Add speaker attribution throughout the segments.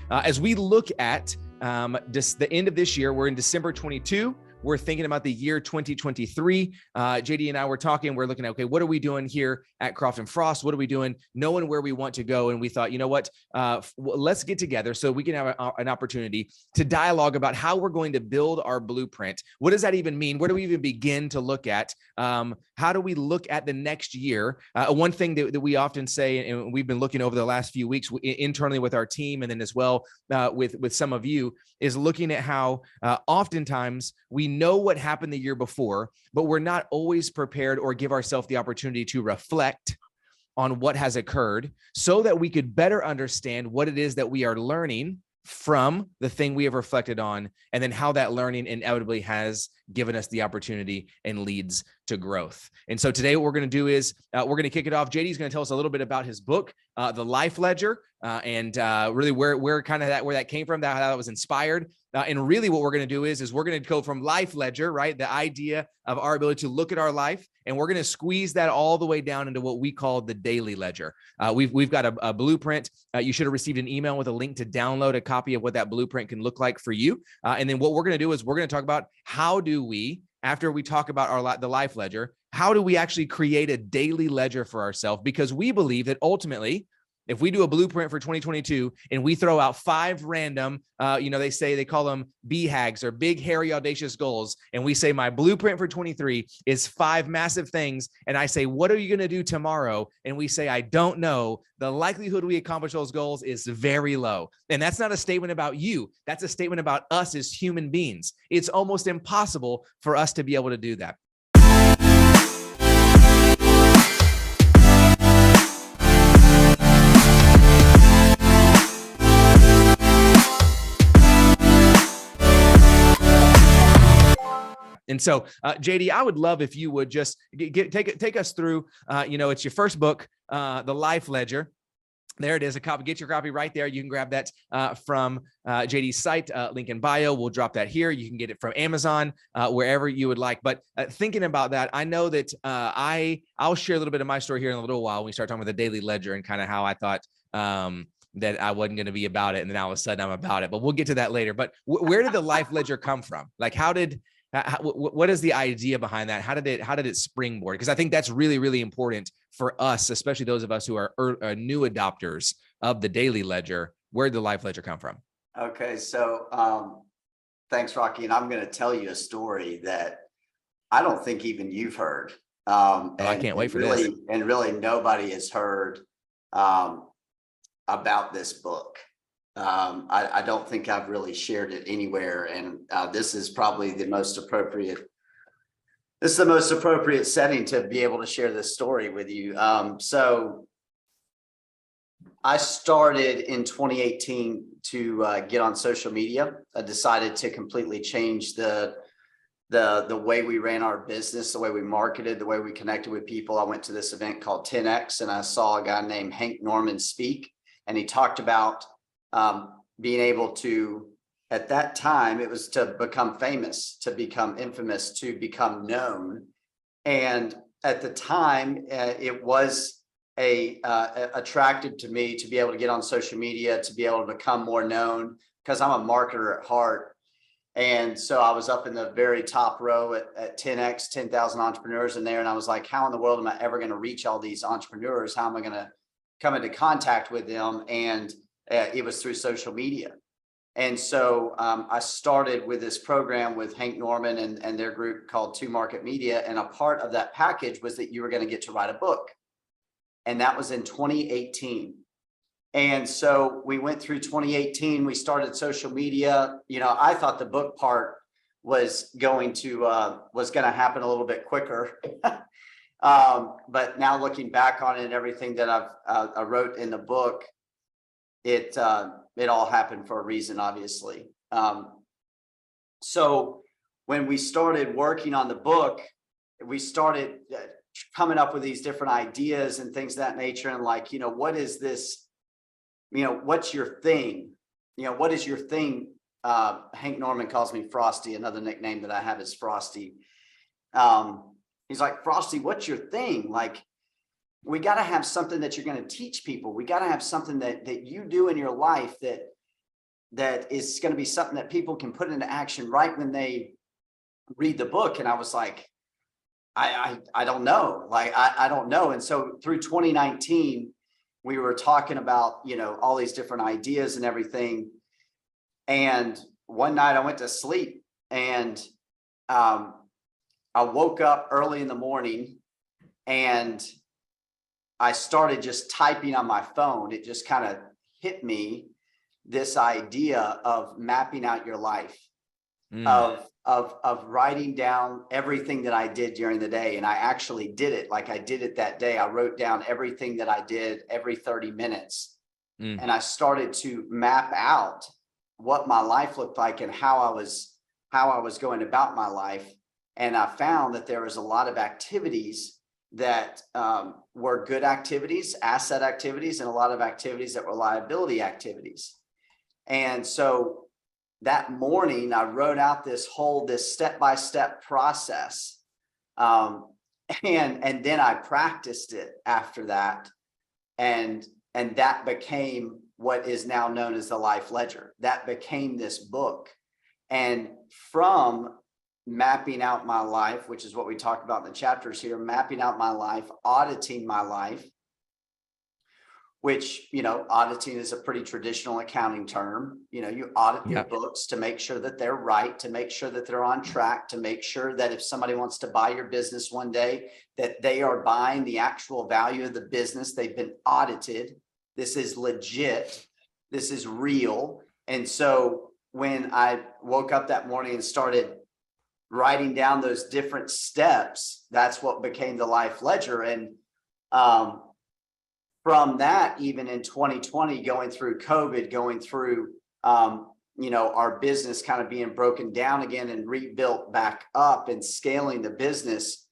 Speaker 1: As we look at the end of this year, we're in December 22. We're thinking about the year 2023. JD and I were talking, we're looking at, okay, what are we doing here at Croft and Frost? What are we doing? Knowing where we want to go. And we thought, you know what, let's get together so we can have an opportunity to dialogue about how we're going to build our blueprint. What does that even mean? Where do we even begin to look at? How do we look at the next year? One thing that we often say, and we've been looking over the last few weeks internally with our team, and then as well with some of you, is looking at how oftentimes we know what happened the year before, but we're not always prepared or give ourselves the opportunity to reflect on what has occurred so that we could better understand what it is that we are learning from the thing we have reflected on, and then how that learning inevitably has given us the opportunity and leads to growth. And so today what we're going to do is we're going to kick it off. JD's going to tell us a little bit about his book, The Life Ledger, and really where that came from, how that was inspired. And really what we're going to do is we're going to go from life ledger, right? The idea of our ability to look at our life, and we're going to squeeze that all the way down into what we call the daily ledger. We've got a blueprint. You should have received an email with a link to download a copy of what that blueprint can look like for you. And then what we're going to do is we're going to talk about how do we, after we talk about the life ledger, how do we actually create a daily ledger for ourselves? Because we believe that ultimately, if we do a blueprint for 2022 and we throw out 5 random, they call them BHAGs or big, hairy, audacious goals. And we say, my blueprint for 23 is 5 massive things. And I say, what are you going to do tomorrow? And we say, I don't know. The likelihood we accomplish those goals is very low. And that's not a statement about you. That's a statement about us as human beings. It's almost impossible for us to be able to do that. And so, JD, I would love if you would just take us through, it's your first book, The Life Ledger. There it is, a copy. Get your copy right there. You can grab that from JD's site, link in bio. We'll drop that here. You can get it from Amazon, wherever you would like. But thinking about that, I know that I'll share a little bit of my story here in a little while when we start talking about the daily ledger and kind of how I thought that I wasn't going to be about it. And then all of a sudden I'm about it. But we'll get to that later. But where did the life ledger come from? Like, what is the idea behind that? How did it springboard? Because I think that's really, really important for us, especially those of us who are new adopters of the daily ledger. Where did the life ledger come from?
Speaker 2: Okay, so thanks, Rocky. And I'm going to tell you a story that I don't think even you've heard.
Speaker 1: I can't wait for this.
Speaker 2: And really nobody has heard about this book. I don't think I've really shared it anywhere, and this is probably the most appropriate. This is the most appropriate setting to be able to share this story with you. So I started in 2018 to get on social media. I decided to completely change the way we ran our business, the way we marketed, the way we connected with people. I went to this event called 10X, and I saw a guy named Hank Norman speak, and he talked about being able to, at that time, it was to become famous, to become infamous, to become known. And at the time, it was attractive to me to be able to get on social media, to be able to become more known, because I'm a marketer at heart. And so I was up in the very top row at 10X, 10,000 entrepreneurs in there. And I was like, how in the world am I ever going to reach all these entrepreneurs? How am I going to come into contact with them? And it was through social media. And so I started with this program with Hank Norman and their group called 2 Market Media. And a part of that package was that you were going to get to write a book. And that was in 2018. And so we went through 2018, we started social media. I thought the book part was going to happen a little bit quicker. But now looking back on it and everything that I wrote in the book, it all happened for a reason, obviously. So when we started working on the book, we started coming up with these different ideas and things of that nature. And like, what is this? What's your thing? What is your thing? Hank Norman calls me Frosty. Another nickname that I have is Frosty. He's like, Frosty, what's your thing? Like, we got to have something that you're going to teach people. We got to have something that you do in your life that that is going to be something that people can put into action right when they read the book. And I was like, I don't know. Like, I don't know. And so through 2019, we were talking about, all these different ideas and everything. And one night I went to sleep, and I woke up early in the morning, and I started just typing on my phone. It just kind of hit me, this idea of mapping out your life, of writing down everything that I did during the day. And I actually did it. Like, I did it that day. I wrote down everything that I did every 30 minutes. And I started to map out what my life looked like and how I was going about my life. And I found that there was a lot of activities that were good activities, asset activities, and a lot of activities that were liability activities. And so that morning, I wrote out this step-by-step process. And then I practiced it after that. And that became what is now known as the Life Ledger. That became this book. And from mapping out my life, which is what we talk about in the chapters here, mapping out my life, auditing my life, which, auditing is a pretty traditional accounting term. You audit your books to make sure that they're right, to make sure that they're on track, to make sure that if somebody wants to buy your business one day, that they are buying the actual value of the business. They've been audited. This is legit. This is real. And so when I woke up that morning and started writing down those different steps, that's what became the Life Ledger. And from that, even in 2020, going through COVID, going through, our business kind of being broken down again and rebuilt back up and scaling the business,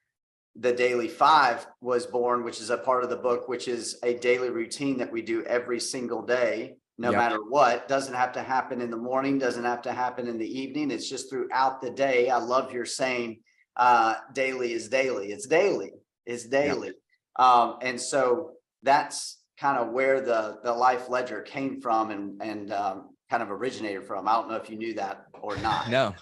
Speaker 2: the Daily 5 was born, which is a part of the book, which is a daily routine that we do every single day, no matter what. Doesn't have to happen in the morning, doesn't have to happen in the evening. It's just throughout the day. I love your saying, daily is daily. It's daily. It's daily. And so that's kind of where the Life Ledger came from and kind of originated from. I don't know if you knew that or not.
Speaker 1: No.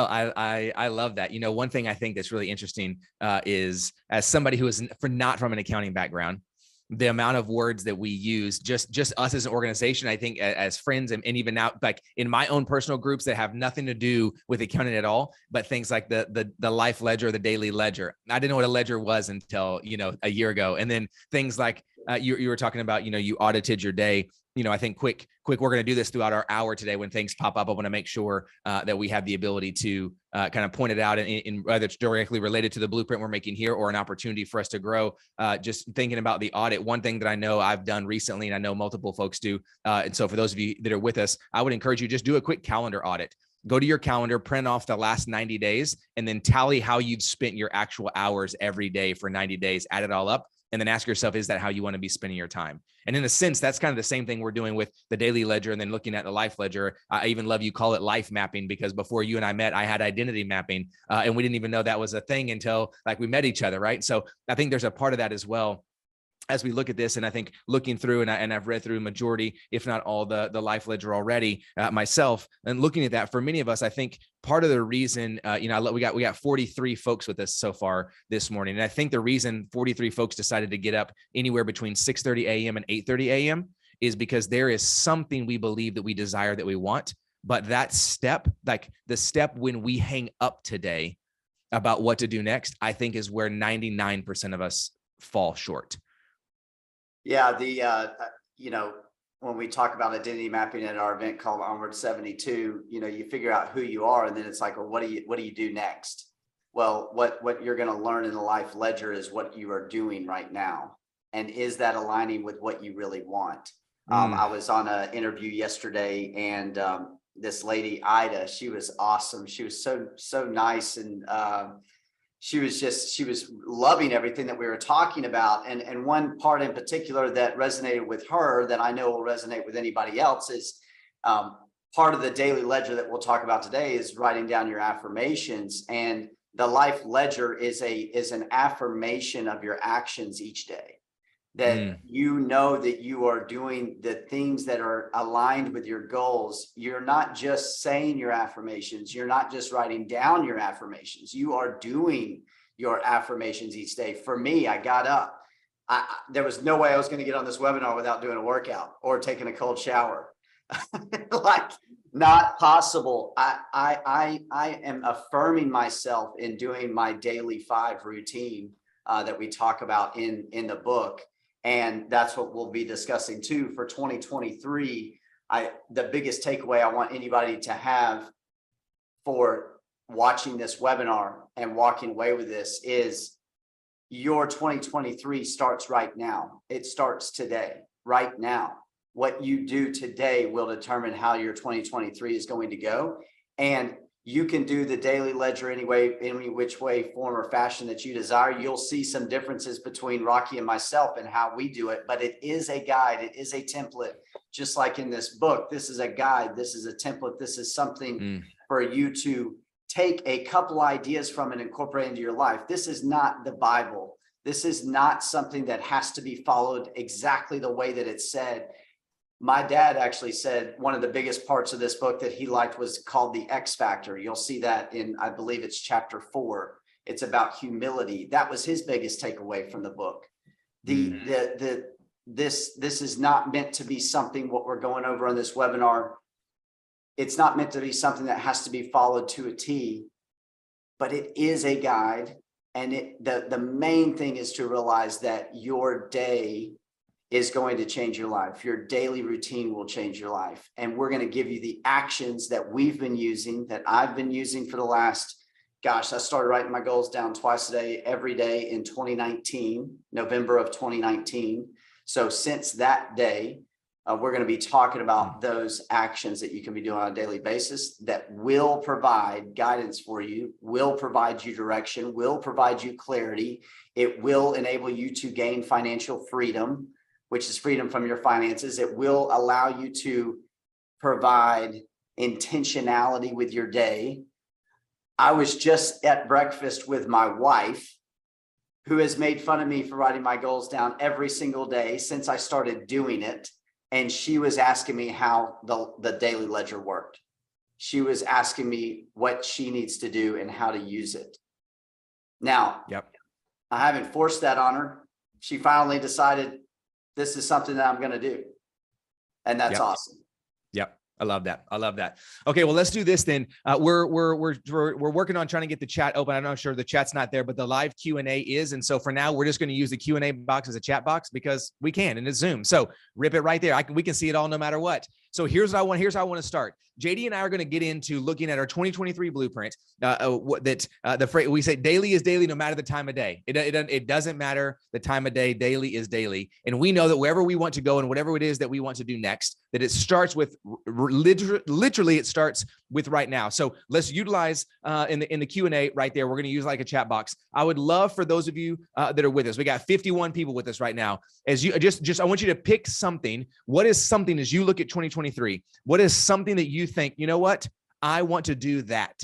Speaker 1: I love that. One thing I think that's really interesting is, as somebody who is not from an accounting background, the amount of words that we use, just us as an organization, I think as friends, and even now, like in my own personal groups that have nothing to do with accounting at all, but things like the Life Ledger, the Daily Ledger. I didn't know what a ledger was until, a year ago. And then things like you were talking about, you audited your day. I think quick, we're going to do this throughout our hour today. When things pop up, I want to make sure that we have the ability to kind of point it out in whether it's directly related to the blueprint we're making here or an opportunity for us to grow. Just thinking about the audit, one thing that I know I've done recently, and I know multiple folks do. And so for those of you that are with us, I would encourage you, just do a quick calendar audit. Go to your calendar, print off the last 90 days, and then tally how you've spent your actual hours every day for 90 days, add it all up. And then ask yourself, is that how you want to be spending your time? And in a sense, that's kind of the same thing we're doing with the Daily Ledger and then looking at the Life Ledger. I even love you call it life mapping, because before you and I met, I had identity mapping, and we didn't even know that was a thing until we met each other, right? So I think there's a part of that as well as we look at this. And I think looking through, and I've read through majority, if not all, the Life Ledger already myself, and looking at that, for many of us, I think part of the reason, we got 43 folks with us so far this morning. And I think the reason 43 folks decided to get up anywhere between 6:30 a.m. and 8:30 a.m. is because there is something we believe that we desire, that we want. But that step, like the step when we hang up today about what to do next, I think is where 99% of us fall short.
Speaker 2: Yeah, when we talk about identity mapping at our event called Onward 72, you figure out who you are, and then it's like, well, what do you do next? Well, what you're going to learn in the Life Ledger is what you are doing right now, and is that aligning with what you really want? I was on an interview yesterday, and this lady Ida, she was awesome. She was so nice, and she was loving everything that we were talking about. And one part in particular that resonated with her, that I know will resonate with anybody else, is part of the Daily Ledger that we'll talk about today is writing down your affirmations. And the Life Ledger is an affirmation of your actions each day. that you know that you are doing the things that are aligned with your goals. You're not just saying your affirmations. You're not just writing down your affirmations. You are doing your affirmations each day. For me, I got up. There was no way I was going to get on this webinar without doing a workout or taking a cold shower. Like, not possible. I am affirming myself in doing my daily 5 routine that we talk about in the book. And that's what we'll be discussing too for 2023. The biggest takeaway I want anybody to have for watching this webinar and walking away with this is your 2023 starts right now. It starts today, right now. What you do today will determine how your 2023 is going to go. And you can do the daily ledger any which way, form, or fashion that you desire. You'll see some differences between Rocky and myself and how we do it, but it is a guide. It is a template. Just like in this book, this is a guide. This is a template. This is something for you to take a couple ideas from and incorporate into your life. This is not the Bible. This is not something that has to be followed exactly the way that it's said. My dad actually said one of the biggest parts of this book that he liked was called the X Factor. You'll see that in, I believe it's chapter 4. It's about humility. That was his biggest takeaway from the book. This is not meant to be something, what we're going over on this webinar. It's not meant to be something that has to be followed to a T, but it is a guide. And the main thing is to realize that your day is going to change your life. Your daily routine will change your life. And we're going to give you the actions that we've been using, that I've been using for the last, I started writing my goals down twice a day, every day in 2019, November of 2019. So since that day, we're going to be talking about those actions that you can be doing on a daily basis that will provide guidance for you, will provide you direction, will provide you clarity. It will enable you to gain financial freedom, which is freedom from your finances. It will allow you to provide intentionality with your day. I was just at breakfast with my wife, who has made fun of me for writing my goals down every single day since I started doing it. And she was asking me how the daily ledger worked. She was asking me what she needs to do and how to use it. Now, I haven't forced that on her. She finally decided this is something that I'm going to do. And that's awesome.
Speaker 1: Yep. I love that. I love that. Okay. Well, let's do this then. We're working on trying to get the chat open. I'm not sure the chat's not there, but the live Q&A is. And so for now, we're just going to use the Q&A box as a chat box because we can, and it's Zoom. So rip it right there. We can see it all no matter what. So here's how I want to start. JD and I are going to get into looking at our 2023 blueprint. The phrase we say daily is daily, no matter the time of day. It doesn't matter the time of day. Daily is daily, and we know that wherever we want to go and whatever it is that we want to do next, that it starts with literally it starts with right now. So let's utilize in the Q&A right there. We're going to use like a chat box. I would love for those of you that are with us. We got 51 people with us right now. As you I want you to pick something. What is something as you look at 2023? What is something that you think, you know what? I want to do that.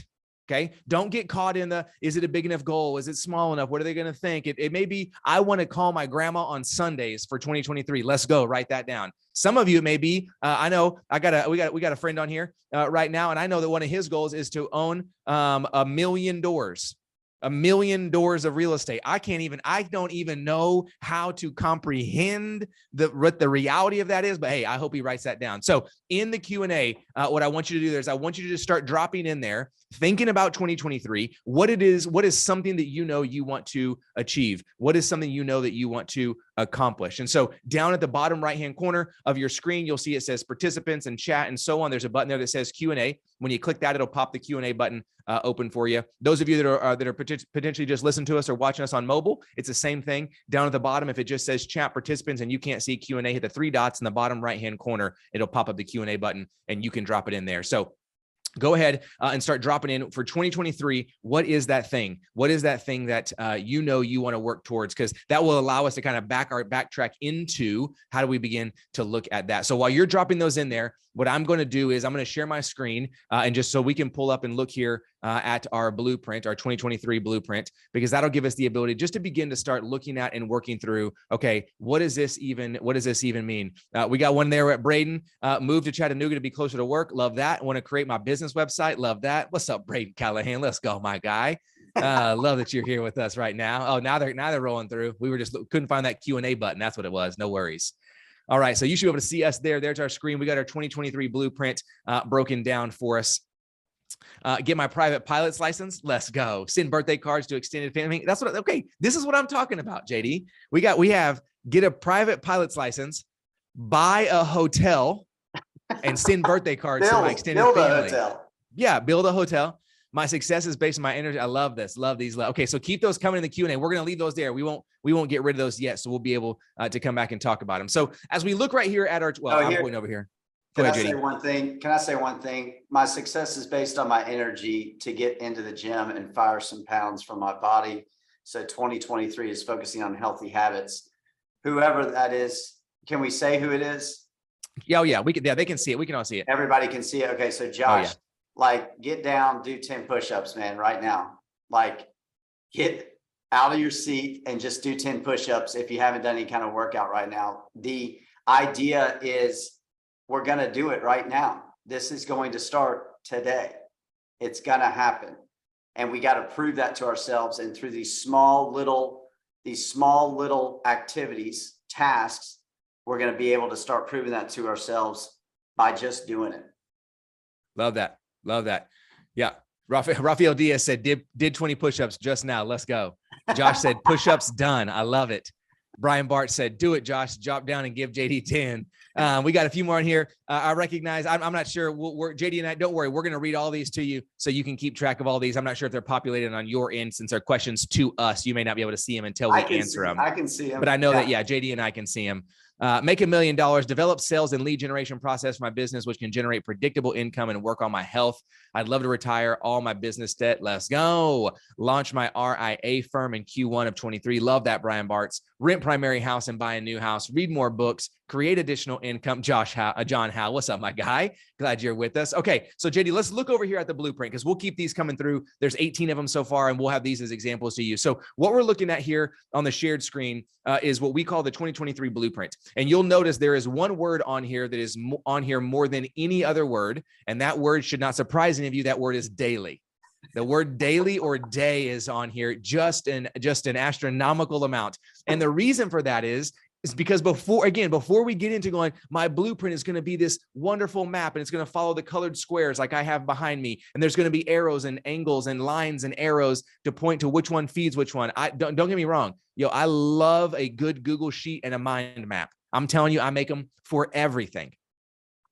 Speaker 1: Okay. Don't get caught in is it a big enough goal? Is it small enough? What are they going to think? It may be, I want to call my grandma on Sundays for 2023. Let's go. Write that down. Some of you, it may be, I know we got a friend on here right now. And I know that one of his goals is to own $1 million. $1 million of real estate. I don't even know how to comprehend what the reality of that is, but hey, I hope he writes that down. So in the Q&A, what I want you to do is I want you to just start dropping in there, thinking about 2023, what is something that you know you want to achieve? What is something you know that you want to accomplish? And so down at the bottom right-hand corner of your screen, you'll see it says participants and chat and so on. There's a button there that says Q&A. When you click that, it'll pop the Q&A button open for you. Those of you that are potentially just listening to us or watching us on mobile, it's the same thing. Down at the bottom, if it just says chat participants and you can't see Q&A, hit the 3 dots in the bottom right-hand corner. It'll pop up the Q&A button and you can drop it in there. So go ahead and start dropping in for 2023. What is that thing? What is that thing that you know you want to work towards? Because that will allow us to kind of backtrack into how do we begin to look at that. So while you're dropping those in there, what I'm going to do is I'm going to share my screen and just so we can pull up and look here at our blueprint, our 2023 blueprint, because that'll give us the ability just to begin to start looking at and working through, okay, what does this even mean? We got one there at Braden, moved to Chattanooga to be closer to work. Love that. Want to create my business website. Love that. What's up, Braden Callahan? Let's go, my guy. Love that you're here with us right now. Oh, now they're rolling through. We were just couldn't find that Q&A button. That's what it was. No worries. All right. So you should be able to see us there. There's our screen. We got our 2023 blueprint broken down for us. Get my private pilot's license. Let's go. Send birthday cards to extended family. That's what, okay. This is what I'm talking about, JD. We have get a private pilot's license, buy a hotel, and send birthday cards to my extended family. Build a hotel. Yeah, build a hotel. My success is based on my energy. I love this. Love these. Okay, so keep those coming in the Q&A. We're going to leave those there. We won't get rid of those yet, so we'll be able to come back and talk about them. So as we look right here at our, I'm pointing over here.
Speaker 2: Can I say one thing? Can I say one thing? My success is based on my energy to get into the gym and fire some pounds from my body. So 2023 is focusing on healthy habits. Whoever that is, can we say who it is?
Speaker 1: Yeah, we can. Yeah, they can see it. We can all see it.
Speaker 2: Everybody can see it. Okay, so Josh, like get down, do 10 push-ups, man, right now. Like get out of your seat and just do 10 push-ups if you haven't done any kind of workout right now. The idea is we're going to do it right now. This is going to start today. It's going to happen. And we got to prove that to ourselves. And through these small little activities, tasks, we're going to be able to start proving that to ourselves by just doing it.
Speaker 1: Love that. Love that. Yeah. Rafael Diaz said, did 20 push-ups just now. Let's go. Josh said, push-ups done. I love it. Brian Bart said, do it, Josh. Drop down and give JD 10. We got a few more in here. I recognize, I'm not sure. We're JD and I, don't worry. We're going to read all these to you so you can keep track of all these. I'm not sure if they're populated on your end since they're questions to us. You may not be able to see them until we answer them.
Speaker 2: I can see them.
Speaker 1: But I know that, JD and I can see them. Make $1 million, develop sales and lead generation process for my business, which can generate predictable income and work on my health. I'd love to retire all my business debt. Let's go. Launch my RIA firm in Q1 of 23. Love that, Brian Bartz. Rent primary house and buy a new house. Read more books. Create additional income. John Howe, what's up, my guy? Glad you're with us. Okay, so JD, let's look over here at the blueprint because we'll keep these coming through. There's 18 of them so far, and we'll have these as examples to use. So what we're looking at here on the shared screen is what we call the 2023 blueprint. And you'll notice there is one word on here that is on here more than any other word. And that word should not surprise any of you. That word is daily. The word daily or day is on here, just an astronomical amount. And the reason for that is because before we get into going, my blueprint is going to be this wonderful map and it's going to follow the colored squares like I have behind me. And there's going to be arrows and angles and lines and arrows to point to which one feeds which one. Don't get me wrong. I love a good Google sheet and a mind map. I'm telling you, I make them for everything.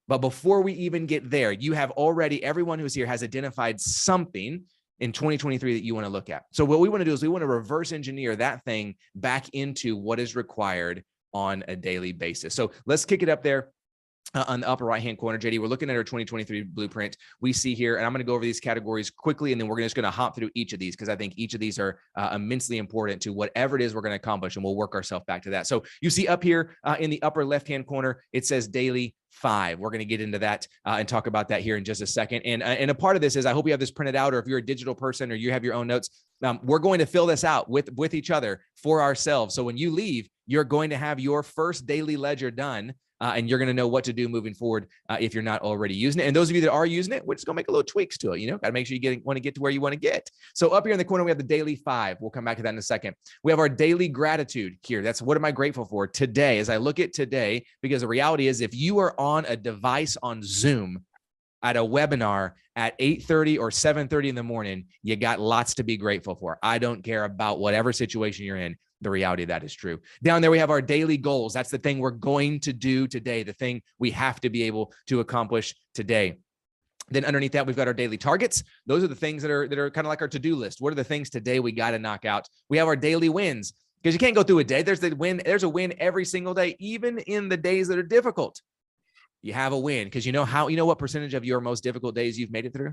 Speaker 1: But before we even get there, you have already, everyone who's here has identified something in 2023 that you want to look at. So what we want to do is we want to reverse engineer that thing back into what is required on a daily basis. So let's kick it up there. On the upper right-hand corner, JD, we're looking at our 2023 blueprint. We see here, and I'm going to go over these categories quickly, and then we're just going to hop through each of these because I think each of these are immensely important to whatever it is we're going to accomplish, and we'll work ourselves back to that. So you see up here in the upper left-hand corner, it says daily 5. We're going to get into that and talk about that here in just a second. And a part of this is I hope you have this printed out, or if you're a digital person or you have your own notes, we're going to fill this out with each other for ourselves. So when you leave, you're going to have your first daily ledger done. And you're going to know what to do moving forward if you're not already using it. And those of you that are using it, we're just going to make a little tweaks to it. Got to make sure you want to get to where you want to get. So up here in the corner, we have the daily 5. We'll come back to that in a second. We have our daily gratitude here. That's what am I grateful for today as I look at today, because the reality is if you are on a device on Zoom at a webinar at 8:30 or 7:30 in the morning, you got lots to be grateful for. I don't care about whatever situation you're in. The reality of that is true. Down there, we have our daily goals. That's the thing we're going to do today, the thing we have to be able to accomplish today. Then underneath that, we've got our daily targets. Those are the things that are kind of like our to-do list. What are the things today we got to knock out? We have our daily wins, because you can't go through a day. There's a win every single day, even in the days that are difficult. You have a win because you know what percentage of your most difficult days you've made it through?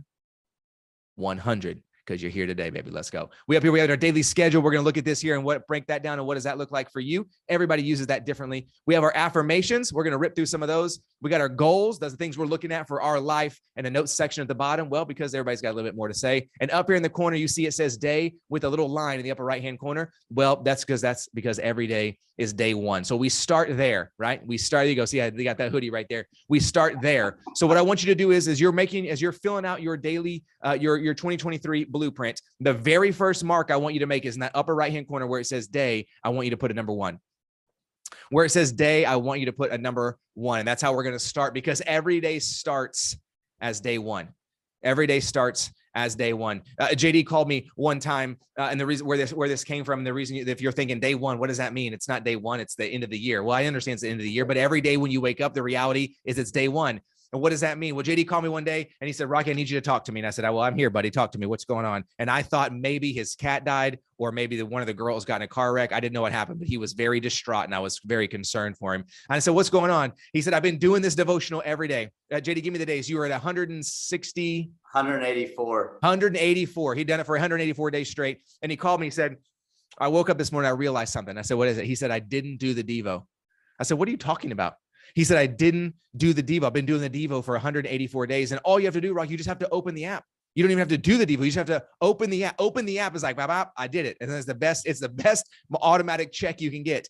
Speaker 1: 100. Because you're here today, baby. Let's go. We have our daily schedule. We're going to look at this here and break that down and what does that look like for you? Everybody uses that differently. We have our affirmations. We're going to rip through some of those. We got our goals. Those are the things we're looking at for our life, and a notes section at the bottom. Well, because everybody's got a little bit more to say. And up here in the corner, you see it says day with a little line in the upper right-hand corner. Well, that's because every day is day one. So we start there, right? We start, you go, see, they got that hoodie right there. We start there. So what I want you to do is as you're filling out your daily, your 2023 blueprint, the very first mark I want you to make is in that upper right-hand corner where it says day. I want you to put a number 1. Where it says day, I want you to put a number 1. And that's how we're going to start, because every day starts as day 1. Every day starts as day 1. JD called me one time, and the reason where this came from, and the reason, if you're thinking day 1, what does that mean? It's not day 1, it's the end of the year. Well, I understand it's the end of the year, but every day when you wake up, the reality is it's day 1. And what does that mean? Well, JD called me one day and he said, Rocky, I need you to talk to me. And I said, well, I'm here, buddy. Talk to me. What's going on? And I thought maybe his cat died, or maybe one of the girls got in a car wreck. I didn't know what happened, but he was very distraught and I was very concerned for him. And I said, what's going on? He said, I've been doing this devotional every day. JD, give me the days. You were at 160.
Speaker 2: 184.
Speaker 1: 184. He'd done it for 184 days straight. And he called me. He said, I woke up this morning. I realized something. I said, what is it? He said, I didn't do the Devo. I said, what are you talking about? He said, I didn't do the Devo. I've been doing the Devo for 184 days. And all you have to do, Rock, you just have to open the app. You don't even have to do the Devo. You just have to open the app. Open the app is like, bop, bop, I did it. And it's the best automatic check you can get.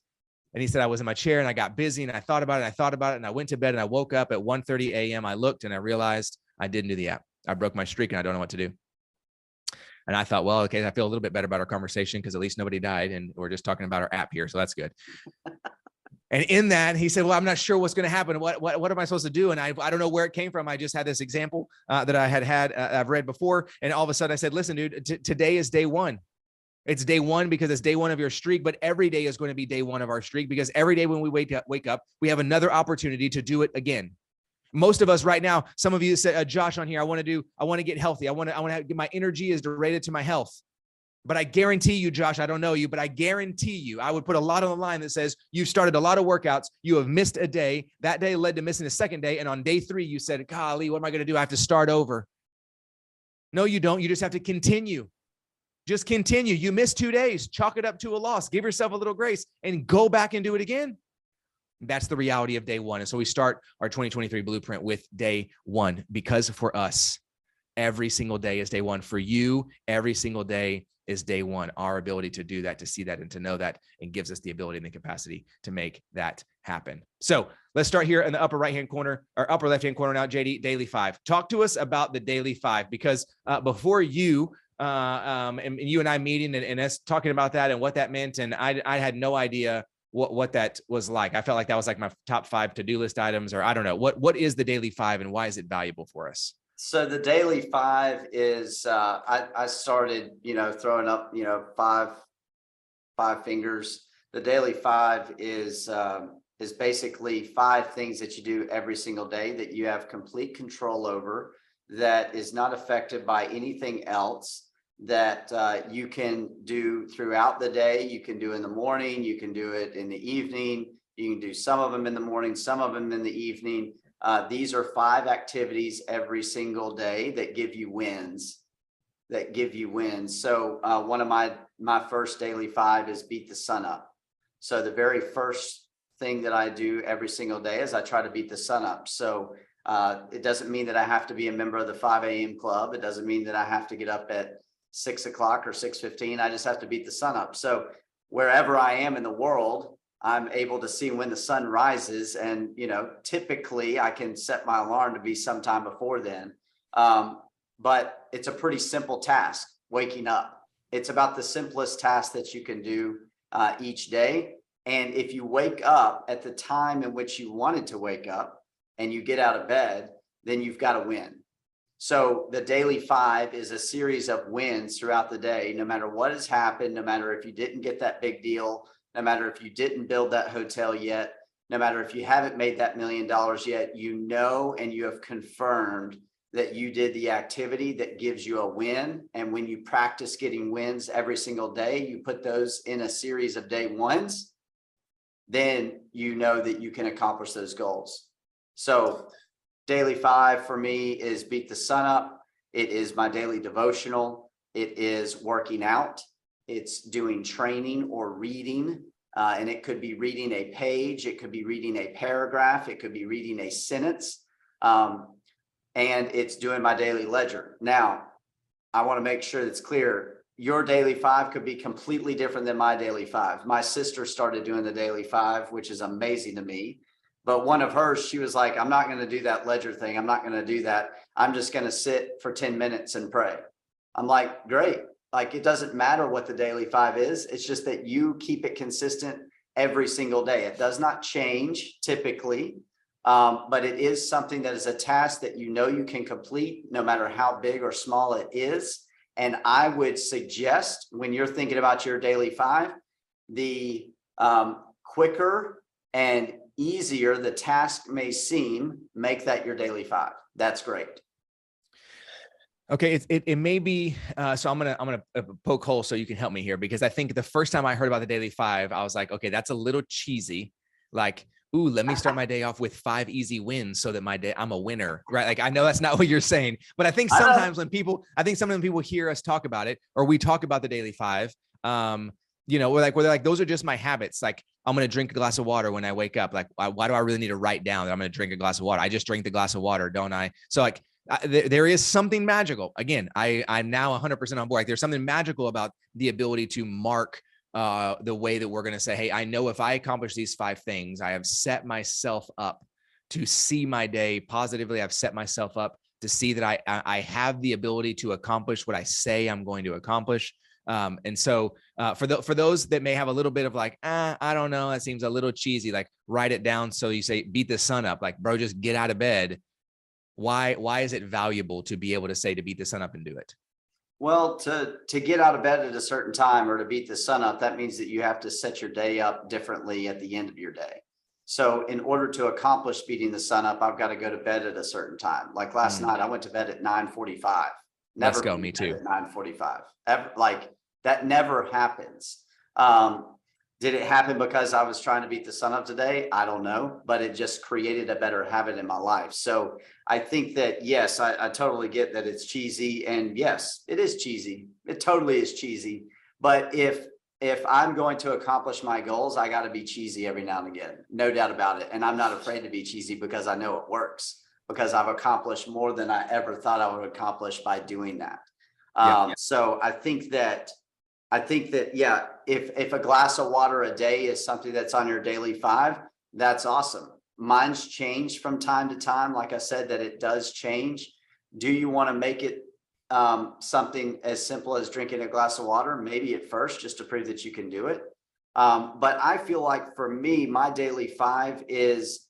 Speaker 1: And he said, I was in my chair and I got busy and I thought about it and I went to bed and I woke up at 1:30 a.m. I looked and I realized I didn't do the app. I broke my streak and I don't know what to do. And I thought, well, okay, I feel a little bit better about our conversation because at least nobody died and we're just talking about our app here. So that's good. And in that, he said, well, I'm not sure what's going to happen. What am I supposed to do? And I don't know where it came from. I just had this example that I've read before. And all of a sudden I said, listen, dude, today is day 1. It's day 1 because it's day 1 of your streak, but every day is going to be day 1 of our streak, because every day when we wake up, we have another opportunity to do it again. Most of us right now, some of you said, Josh on here, I want to get healthy. I want to get my energy is related to my health. But I guarantee you, Josh, I don't know you, but I guarantee you, I would put a lot on the line that says you've started a lot of workouts. You have missed a day. That day led to missing a second day. And on day 3, you said, golly, what am I going to do? I have to start over. No, you don't. You just have to continue. Just continue. You missed 2 days. Chalk it up to a loss. Give yourself a little grace and go back and do it again. That's the reality of day 1. And so we start our 2023 blueprint with day 1, because for us, every single day is day 1. For you, every single day is day 1. Our ability to do that, to see that, and to know that, and gives us the ability and the capacity to make that happen. So let's start here in the upper right-hand corner, or upper left-hand corner now, JD, daily 5. Talk to us about the daily 5, because before you, and you and I meeting and us talking about that and what that meant, and I had no idea what that was like. I felt like that was like my top 5 to-do list items, or I don't know. What is the daily 5 and why is it valuable for us?
Speaker 2: So the daily 5 is, I started, throwing up, 5 fingers. The daily 5 is basically 5 things that you do every single day that you have complete control over, that is not affected by anything else, that you can do throughout the day. You can do in the morning, you can do it in the evening, you can do some of them in the morning, some of them in the evening. These are 5 activities every single day that give you wins. So one of my first daily 5 is beat the sun up. So the very first thing that I do every single day is I try to beat the sun up. So it doesn't mean that I have to be a member of the 5 a.m. club. It doesn't mean that I have to get up at 6 o'clock or 6:15. I just have to beat the sun up. So wherever I am in the world, I'm able to see when the sun rises, and typically I can set my alarm to be sometime before then. But it's a pretty simple task, waking up. It's about the simplest task that you can do each day. And if you wake up at the time in which you wanted to wake up and you get out of bed, then you've got to win. So the daily 5 is a series of wins throughout the day, no matter what has happened, no matter if you didn't get that big deal, no matter if you didn't build that hotel yet, no matter if you haven't made that $1 million yet, and you have confirmed that you did the activity that gives you a win. And when you practice getting wins every single day, you put those in a series of day 1s, then you know that you can accomplish those goals. So daily 5 for me is beat the sun up. It is my daily devotional. It is working out. It's doing training or reading. And it could be reading a page. It could be reading a paragraph. It could be reading a sentence. And it's doing my daily ledger. Now, I want to make sure that's clear. Your daily 5 could be completely different than my daily 5. My sister started doing the daily 5, which is amazing to me. But one of hers, she was like, I'm not going to do that ledger thing. I'm not going to do that. I'm just going to sit for 10 minutes and pray. I'm like, great. Like, it doesn't matter what the daily 5 is. It's just that you keep it consistent every single day. It does not change typically, but it is something that is a task that you know you can complete no matter how big or small it is. And I would suggest when you're thinking about your daily 5, the quicker and easier the task may seem, make that your daily 5. That's great.
Speaker 1: Okay, it may be so I'm gonna poke holes so you can help me here, because I think the first time I heard about the daily 5, I was like, okay, that's a little cheesy. Like, ooh, let me start my day off with 5 easy wins so that my day I'm a winner, right? Like, I know that's not what you're saying, but I think sometimes when people hear us talk about it, or we talk about the daily 5, you know, we're like, those are just my habits. Like, I'm going to drink a glass of water when I wake up. Like, why do I really need to write down that I'm going to drink a glass of water? I just drink the glass of water, don't I? So like, there is something magical. Again, I'm now 100% on board. Like, there's something magical about the ability to mark the way that we're going to say, hey, I know if I accomplish these 5 things, I have set myself up to see my day positively. I've set myself up to see that I have the ability to accomplish what I say I'm going to accomplish. And so for those that may have a little bit of like, I don't know, that seems a little cheesy, like, write it down. So you say, beat the sun up, like, bro, just get out of bed. Why is it valuable to be able to say to beat the sun up and do it?
Speaker 2: Well, to get out of bed at a certain time or to beat the sun up, that means that you have to set your day up differently at the end of your day. So in order to accomplish beating the sun up, I've got to go to bed at a certain time. Like last night, I went to bed at 9:45.
Speaker 1: Let's go, me too.
Speaker 2: At 9:45. Like, that never happens. Did it happen because I was trying to beat the sun up today? I don't know, but it just created a better habit in my life. So I think that, yes, I totally get that it's cheesy, and yes, it is cheesy. It totally is cheesy. But if I'm going to accomplish my goals, I got to be cheesy every now and again, no doubt about it. And I'm not afraid to be cheesy because I know it works, because I've accomplished more than I ever thought I would accomplish by doing that. So I think that, yeah, if a glass of water a day is something that's on your daily 5, that's awesome. Mine's changed from time to time. Like I said, that it does change. Do you want to make it something as simple as drinking a glass of water? Maybe at first, just to prove that you can do it. But I feel like for me, my daily 5 is,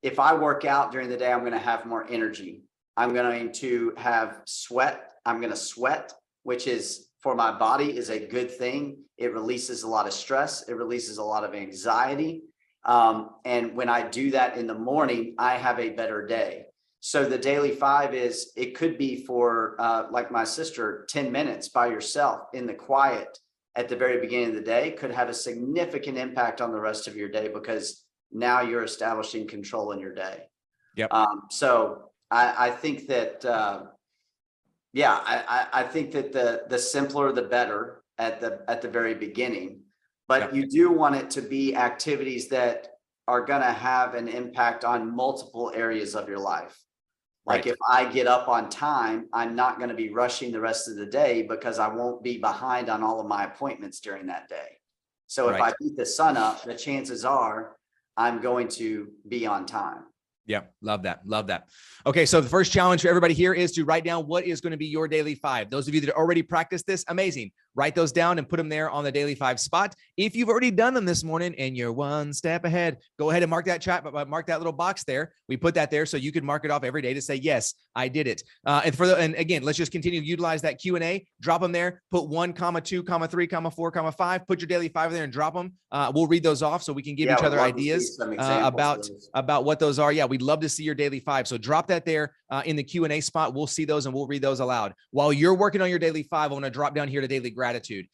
Speaker 2: if I work out during the day, I'm going to have more energy. I'm going to have sweat. I'm going to sweat, which is, for my body, is a good thing. It releases a lot of stress. It releases a lot of anxiety. And when I do that in the morning, I have a better day. So the daily 5 is, it could be for, like my sister, 10 minutes by yourself in the quiet at the very beginning of the day could have a significant impact on the rest of your day, because now you're establishing control in your day.
Speaker 1: Yep.
Speaker 2: So I think that, I think that the simpler, the better at the very beginning, but you do want it to be activities that are going to have an impact on multiple areas of your life. Like, if I get up on time, I'm not going to be rushing the rest of the day, because I won't be behind on all of my appointments during that day. So if I beat the sun up, the chances are I'm going to be on time.
Speaker 1: Yeah. Love that. Love that. Okay. So the first challenge for everybody here is to write down what is going to be your daily 5. Those of you that already practiced this, amazing. Write those down and put them there on the daily 5 spot. If you've already done them this morning and you're one step ahead, go ahead and mark that chat, but mark that little box there. We put that there so you can mark it off every day to say, yes, I did it. And again, let's just continue to utilize that Q&A, drop them there, put 1, 2, 3, 4, 5, put your daily 5 there and drop them. We'll read those off so we can give each other ideas about what those are. Yeah. We'd love to see your daily 5. So drop that there in the Q&A spot. We'll see those and we'll read those aloud. While you're working on your daily 5, I want to drop down here to daily gratitude.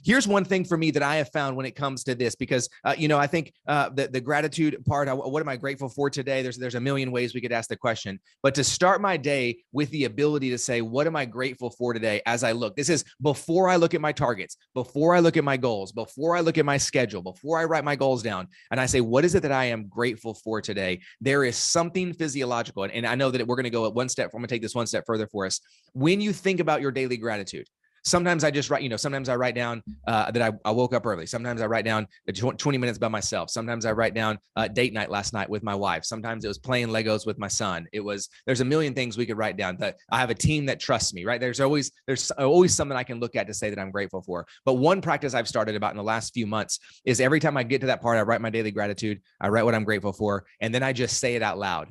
Speaker 1: Here's one thing for me that I have found when it comes to this, because, I think the gratitude part, what am I grateful for today? There's a million ways we could ask the question, but to start my day with the ability to say, what am I grateful for today as I look? This is before I look at my targets, before I look at my goals, before I look at my schedule, before I write my goals down, and I say, what is it that I am grateful for today? There is something physiological, and I know that we're going to go at one step. I'm going to take this one step further for us. When you think about your daily gratitude, sometimes I just write, sometimes I write down that I woke up early. Sometimes I write down 20 minutes by myself. Sometimes I write down date night last night with my wife. Sometimes it was playing Legos with my son. There's a million things we could write down. That I have a team that trusts me, right? There's always something I can look at to say that I'm grateful for. But one practice I've started about in the last few months is every time I get to that part, I write my daily gratitude. I write what I'm grateful for, and then I just say it out loud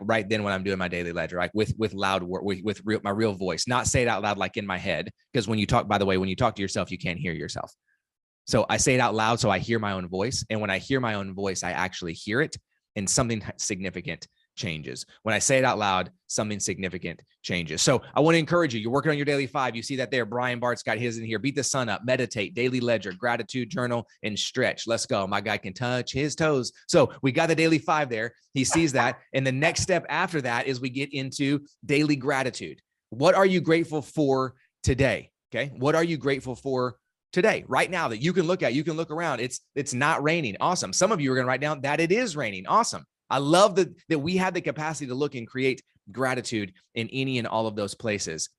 Speaker 1: right then when I'm doing my daily ledger, like with loud work, with my real voice, not say it out loud like in my head, because when you talk to yourself, you can't hear yourself. So I say it out loud so I hear my own voice. And when I hear my own voice, I actually hear it, and something significant changes. When I say it out loud, something significant changes. So I want to encourage you. You're working on your daily 5. You see that there. Brian Bart's got his in here. Beat the sun up, meditate, daily ledger, gratitude journal, and stretch. Let's go. My guy can touch his toes. So we got the daily 5 there. He sees that. And the next step after that is we get into daily gratitude. What are you grateful for today? Okay. What are you grateful for today, right now, that you can look at? You can look around. It's not raining. Awesome. Some of you are going to write down that it is raining. Awesome. I love that we have the capacity to look and create gratitude in any and all of those places.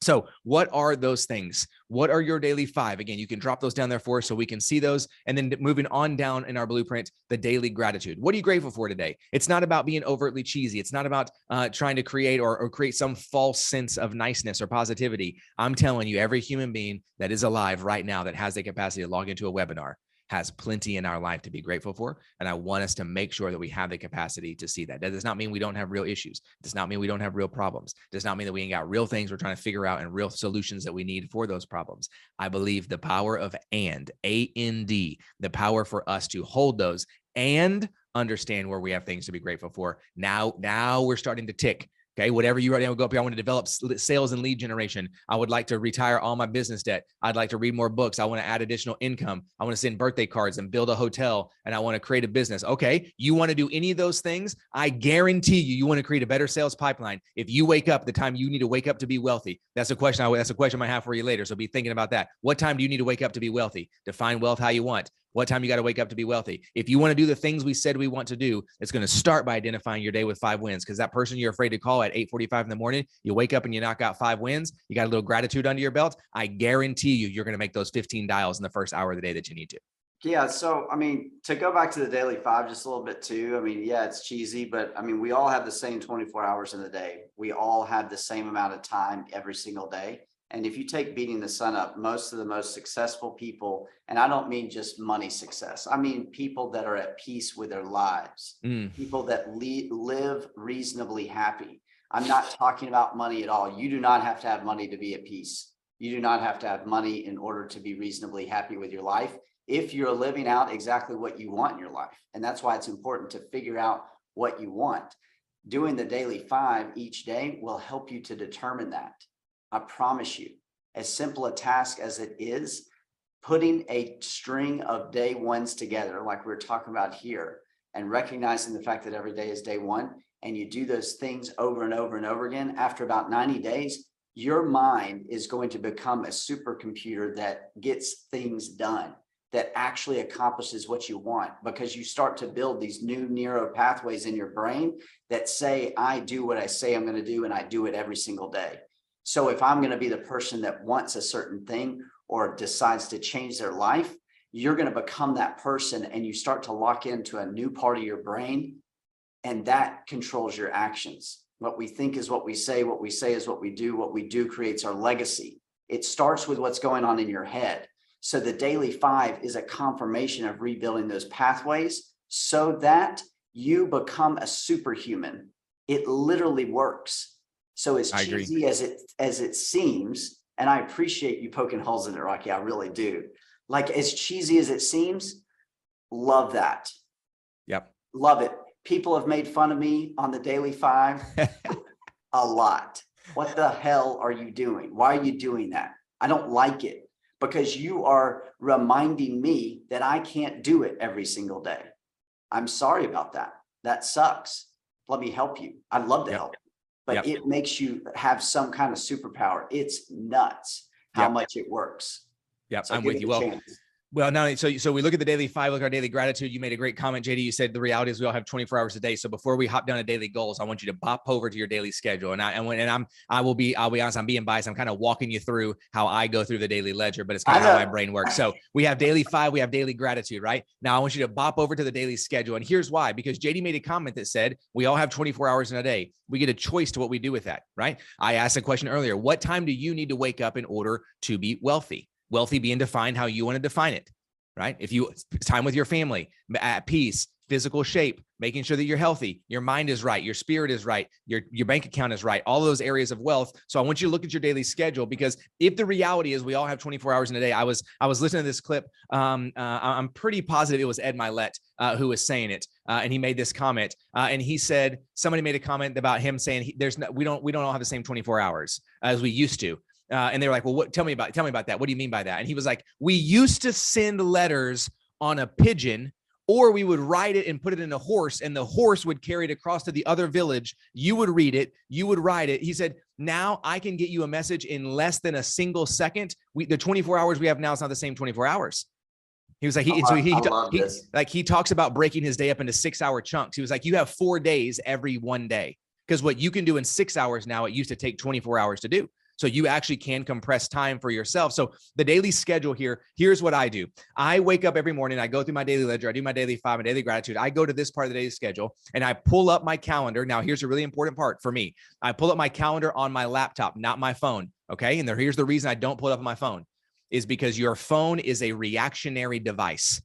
Speaker 1: So what are those things? What are your daily 5? Again, you can drop those down there for us so we can see those. And then moving on down in our blueprint, the daily gratitude. What are you grateful for today? It's not about being overtly cheesy. It's not about trying to create or create some false sense of niceness or positivity. I'm telling you, every human being that is alive right now that has the capacity to log into a webinar has plenty in our life to be grateful for. And I want us to make sure that we have the capacity to see that. That does not mean we don't have real issues. It does not mean we don't have real problems. It does not mean that we ain't got real things we're trying to figure out and real solutions that we need for those problems. I believe the power of A-N-D, the power for us to hold those and understand where we have things to be grateful for. Now we're starting to tick. Okay, whatever you right now go up here, I want to develop sales and lead generation. I would like to retire all my business debt. I'd like to read more books. I want to add additional income. I want to send birthday cards and build a hotel, and I want to create a business. Okay, you want to do any of those things? I guarantee you want to create a better sales pipeline. If you wake up the time you need to wake up to be wealthy, that's a question I might have for you later. So be thinking about that. What time do you need to wake up to be wealthy? Define wealth how you want. What time you got to wake up to be wealthy? If you want to do the things we said we want to do, it's going to start by identifying your day with 5 wins. Because that person you're afraid to call at 8:45 in the morning, you wake up and you knock out 5 wins. You got a little gratitude under your belt. I guarantee you're going to make those 15 dials in the first hour of the day that you need to.
Speaker 2: Yeah. So, to go back to the daily 5 just a little bit too, yeah, it's cheesy, but we all have the same 24 hours in the day. We all have the same amount of time every single day. And if you take beating the sun up, most of the most successful people, and I don't mean just money success, I mean people that are at peace with their lives, people that live reasonably happy. I'm not talking about money at all. You do not have to have money to be at peace. You do not have to have money in order to be reasonably happy with your life if you're living out exactly what you want in your life. And that's why it's important to figure out what you want. Doing the daily 5 each day will help you to determine that. I promise you, as simple a task as it is, putting a string of day 1s together, like we're talking about here, and recognizing the fact that every day is day 1, and you do those things over and over and over again, after about 90 days, your mind is going to become a supercomputer that gets things done, that actually accomplishes what you want, because you start to build these new neural pathways in your brain that say, I do what I say I'm going to do, and I do it every single day. So if I'm going to be the person that wants a certain thing or decides to change their life, you're going to become that person, and you start to lock into a new part of your brain, and that controls your actions. What we think is what we say is what we do creates our legacy. It starts with what's going on in your head. So the daily 5 is a confirmation of rebuilding those pathways so that you become a superhuman. It literally works. So as cheesy as it seems, and I appreciate you poking holes in it, Rocky, I really do. Like, as cheesy as it seems, love that.
Speaker 1: Yep.
Speaker 2: Love it. People have made fun of me on the daily 5 a lot. What the hell are you doing? Why are you doing that? I don't like it. because you are reminding me that I can't do it every single day. I'm sorry about that. That sucks. Let me help you. I'd love to help you, but it makes you have some kind of superpower. It's nuts how much it works.
Speaker 1: Yeah,
Speaker 2: So
Speaker 1: I'm with you. Well, now, so we look at the daily 5, look at our daily gratitude. You made a great comment, JD. You said the reality is we all have 24 hours a day. So before we hop down to daily goals, I want you to bop over to your daily schedule. I'll be honest, I'm being biased. I'm kind of walking you through how I go through the daily ledger, but it's kind of how my brain works. So we have daily 5, we have daily gratitude, right? Now I want you to bop over to the daily schedule. And here's why, because JD made a comment that said, we all have 24 hours in a day. We get a choice to what we do with that, right? I asked a question earlier. What time do you need to wake up in order to be wealthy? Wealthy being defined how you want to define it, right? If you time with your family, at peace, physical shape, making sure that you're healthy, your mind is right, your spirit is right, your bank account is right, all those areas of wealth. So I want you to look at your daily schedule, because if the reality is we all have 24 hours in a day, I was listening to this clip. I'm pretty positive it was Ed Milet who was saying it, and he made this comment, and he said somebody made a comment about him saying we don't all have the same 24 hours as we used to. And they were like, well, tell me about that. What do you mean by that? And he was like, we used to send letters on a pigeon, or we would write it and put it in a horse, and the horse would carry it across to the other village. You would read it, you would write it. He said, now I can get you a message in less than a single second. The 24 hours we have now is not the same 24 hours. He was like, he talks about breaking his day up into 6-hour chunks. He was like, you have 4 days every one day, because what you can do in 6 hours now, it used to take 24 hours to do. So you actually can compress time for yourself. So the daily schedule here, here's what I do. I wake up every morning, I go through my daily ledger, I do my daily 5 and daily gratitude. I go to this part of the daily schedule and I pull up my calendar. Now, here's a really important part for me. I pull up my calendar on my laptop, not my phone. Okay. And here's the reason I don't pull it up on my phone, is because your phone is a reactionary device.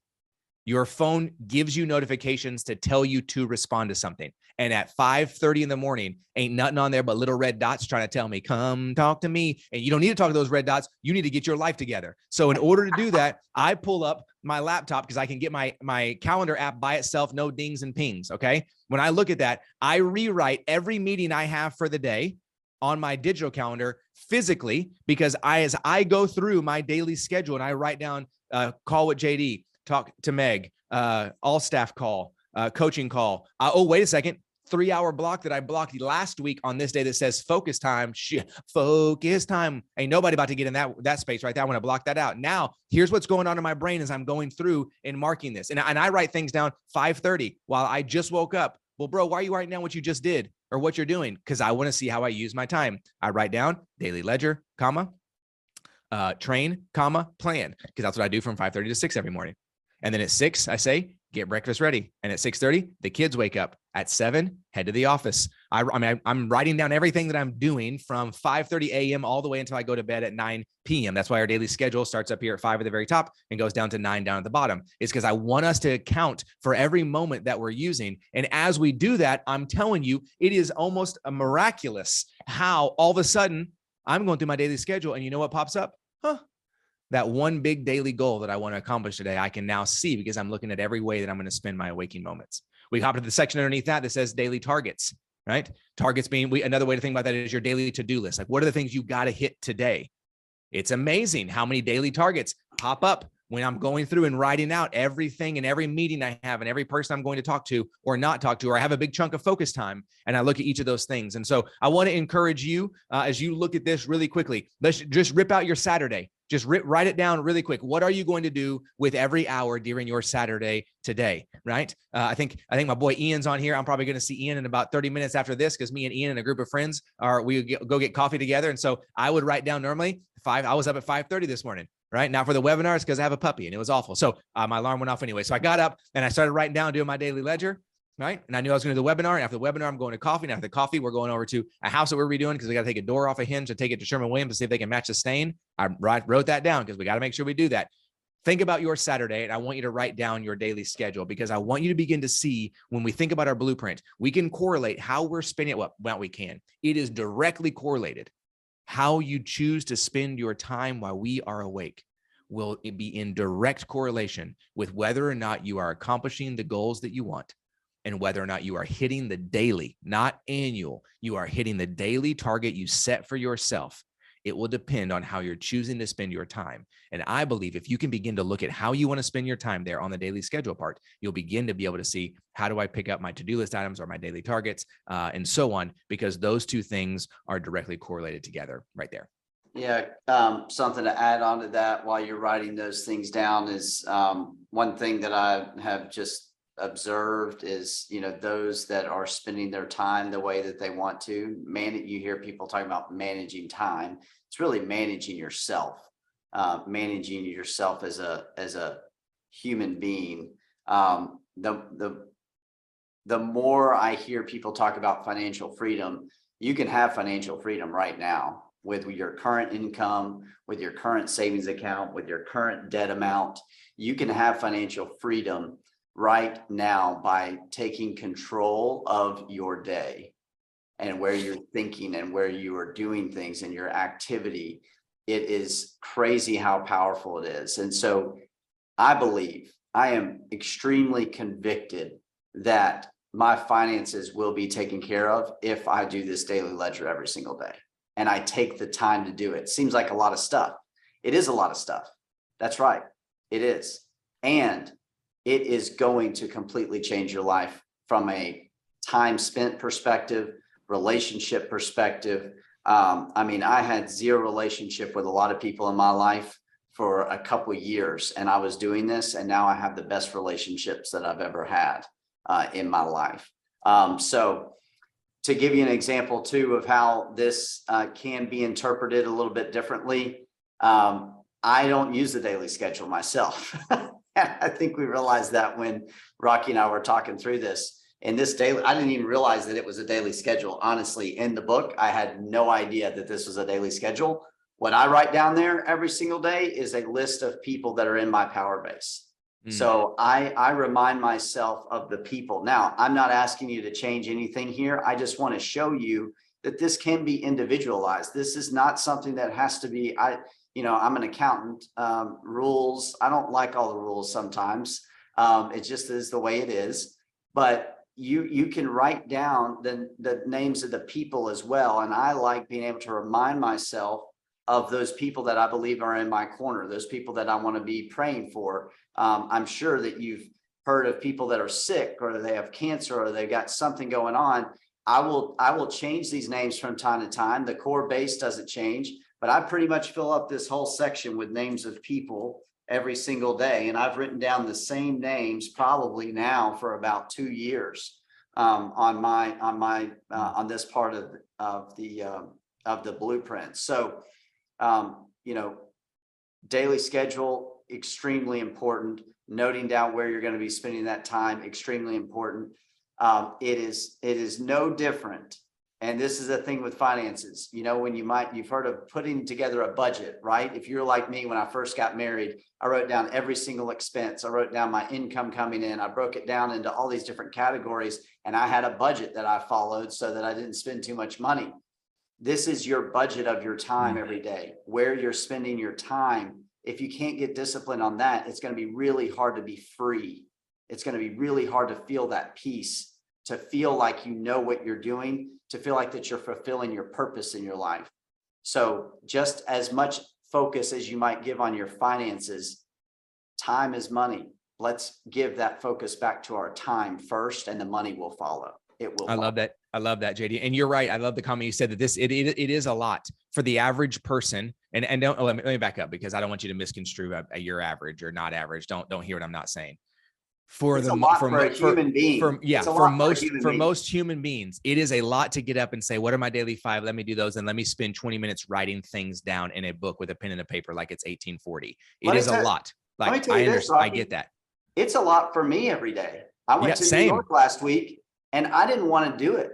Speaker 1: Your phone gives you notifications to tell you to respond to something. And at 5:30 in the morning, ain't nothing on there but little red dots trying to tell me, come talk to me. And you don't need to talk to those red dots. You need to get your life together. So in order to do that, I pull up my laptop because I can get my calendar app by itself, no dings and pings. Okay. When I look at that, I rewrite every meeting I have for the day on my digital calendar physically, because as I go through my daily schedule and I write down call with JD, talk to Meg, all staff call, coaching call. Oh, wait a second. 3-hour block that I blocked last week on this day that says focus time. Focus time. Ain't nobody about to get in that space right there. I want to block that out. Now, here's what's going on in my brain as I'm going through and marking this. And I write things down 5:30 while I just woke up. Well, bro, why are you writing down what you just did or what you're doing? Because I want to see how I use my time. I write down daily ledger, comma, train, comma, plan, because that's what I do from 5:30 to 6 every morning. And then at 6, I say, get breakfast ready. And at 6:30, the kids wake up. At 7, head to the office. I'm writing down everything that I'm doing from 5:30 a.m. all the way until I go to bed at 9 p.m. That's why our daily schedule starts up here at 5 at the very top and goes down to 9 down at the bottom. It's because I want us to account for every moment that we're using. And as we do that, I'm telling you, it is almost a miraculous how all of a sudden I'm going through my daily schedule. And you know what pops up? That one big daily goal that I want to accomplish today, I can now see because I'm looking at every way that I'm going to spend my waking moments. We hop to the section underneath that says daily targets, right? Targets being, another way to think about that is your daily to-do list. Like, what are the things you got to hit today? It's amazing how many daily targets pop up when I'm going through and writing out everything and every meeting I have and every person I'm going to talk to or not talk to, or I have a big chunk of focus time and I look at each of those things. And so I want to encourage you as you look at this really quickly, let's just rip out your Saturday. Just write it down really quick. What are you going to do with every hour during your Saturday today, right? I think my boy Ian's on here. I'm probably going to see Ian in about 30 minutes after this because me and Ian and a group of friends go get coffee together. And so I would write down normally I was up at 5:30 this morning, right? Now for the webinars because I have a puppy and it was awful. So my alarm went off anyway. So I got up and I started writing down, doing my daily ledger. Right. And I knew I was going to do the webinar. And after the webinar, I'm going to coffee. And after the coffee, we're going over to a house that we're redoing because we got to take a door off a hinge to take it to Sherman-Williams to see if they can match the stain. I wrote that down because we got to make sure we do that. Think about your Saturday. And I want you to write down your daily schedule because I want you to begin to see when we think about our blueprint, we can correlate how we're spending it. Well, we can. It is directly correlated. How you choose to spend your time while we are awake will be in direct correlation with whether or not you are accomplishing the goals that you want. And whether or not you are hitting the daily, not annual, you are hitting the daily target you set for yourself. It will depend on how you're choosing to spend your time. And I believe if you can begin to look at how you want to spend your time there on the daily schedule part, you'll begin to be able to see, how do I pick up my to-do list items or my daily targets, and so on, because those two things are directly correlated together right there.
Speaker 2: Yeah, something to add on to that while you're writing those things down is one thing that I have just observed is, those that are spending their time the way that they want to you hear people talking about managing time. It's really managing yourself as a human being. The more I hear people talk about financial freedom, you can have financial freedom right now with your current income, with your current savings account, with your current debt amount. You can have financial freedom right now by taking control of your day and where you're thinking and where you are doing things and your activity. It is crazy how powerful it is. And so I am extremely convicted that my finances will be taken care of if I do this daily ledger every single day. And I take the time to do it. Seems like a lot of stuff. It is a lot of stuff. That's right. It is. And it is going to completely change your life from a time spent perspective, relationship perspective. I had zero relationship with a lot of people in my life for a couple of years, and I was doing this, and now I have the best relationships that I've ever had in my life. So to give you an example too of how this can be interpreted a little bit differently, I don't use the daily schedule myself. And I think we realized that when Rocky and I were talking through this. In this daily, I didn't even realize that it was a daily schedule. Honestly, in the book, I had no idea that this was a daily schedule. What I write down there every single day is a list of people that are in my power base. So I remind myself of the people. Now, I'm not asking you to change anything here. I just want to show you that this can be individualized. This is not something that has to be, I'm an accountant. Rules, I don't like all the rules sometimes. It just is the way it is. But you can write down the names of the people as well. And I like being able to remind myself of those people that I believe are in my corner, those people that I want to be praying for. I'm sure that you've heard of people that are sick, or they have cancer, or they've got something going on. I will change these names from time to time. The core base doesn't change, but I pretty much fill up this whole section with names of people every single day. And I've written down the same names probably now for about 2 years on this part of the blueprint. So, daily schedule, extremely important. Noting down where you're going to be spending that time, extremely important. It is no different. And this is the thing with finances, when you've heard of putting together a budget, right? If you're like me, when I first got married, I wrote down every single expense. I wrote down my income coming in. I broke it down into all these different categories, and I had a budget that I followed so that I didn't spend too much money. This is your budget of your time every day, where you're spending your time. If you can't get discipline on that, it's going to be really hard to be free. It's going to be really hard to feel that peace, to feel like you know what you're doing, to feel like that you're fulfilling your purpose in your life. So just as much focus as you might give on your finances, time is money. Let's give that focus back to our time first, and the money will follow. It will.
Speaker 1: I love that. I love that, JD. And you're right. I love the comment you said that it is a lot for the average person. And don't, let me back up, because I don't want you to misconstrue your average or not average. Don't hear what I'm not saying. For most human beings, it is a lot to get up and say, what are my daily 5? Let me do those. And let me spend 20 minutes writing things down in a book with a pen and a paper, like it's 1840. It is a lot. Like I understand. I get that.
Speaker 2: It's a lot for me every day. I went to New York last week, and I didn't want to do it.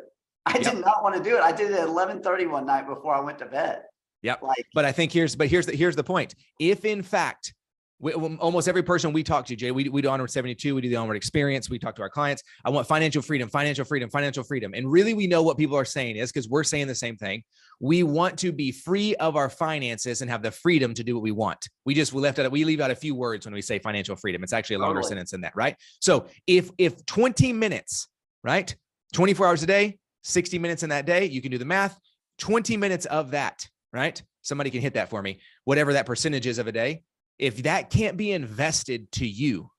Speaker 2: I did not want to do it. I did it at 11:30 one night before I went to bed.
Speaker 1: Yep. But I think here's the point. If in fact, almost every person we talk to, Jay, we do Onward 72, we do the Onward Experience, we talk to our clients. I want financial freedom, financial freedom, financial freedom. And really, we know what people are saying is, because we're saying the same thing. We want to be free of our finances and have the freedom to do what we want. We leave out a few words when we say financial freedom. It's actually a longer sentence than that, right? So if 20 minutes, right, 24 hours a day, 60 minutes in that day, you can do the math, 20 minutes of that, right? Somebody can hit that for me, whatever that percentage is of a day. If that can't be invested to you,